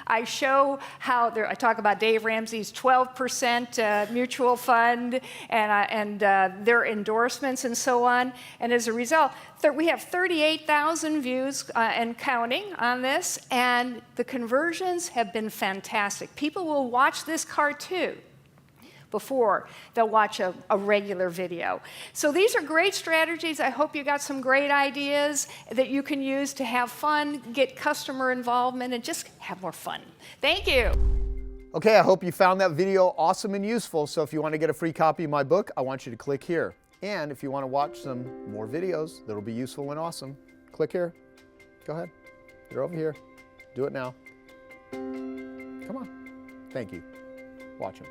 I show how I talk about Dave Ramsey's 12% mutual fund and their endorsements and so on. And as a result, we have 38,000 views and counting on this, and the conversions have been fantastic. People will watch this cartoon before they'll watch a regular video. So these are great strategies. I hope you got some great ideas that you can use to have fun, get customer involvement, and just have more fun. Thank you. Okay, I hope you found that video awesome and useful. So if you want to get a free copy of my book, I want you to click here. And if you want to watch some more videos that'll be useful and awesome, click here. Go ahead. You're over here. Do it now. Come on. Thank you. Watch them.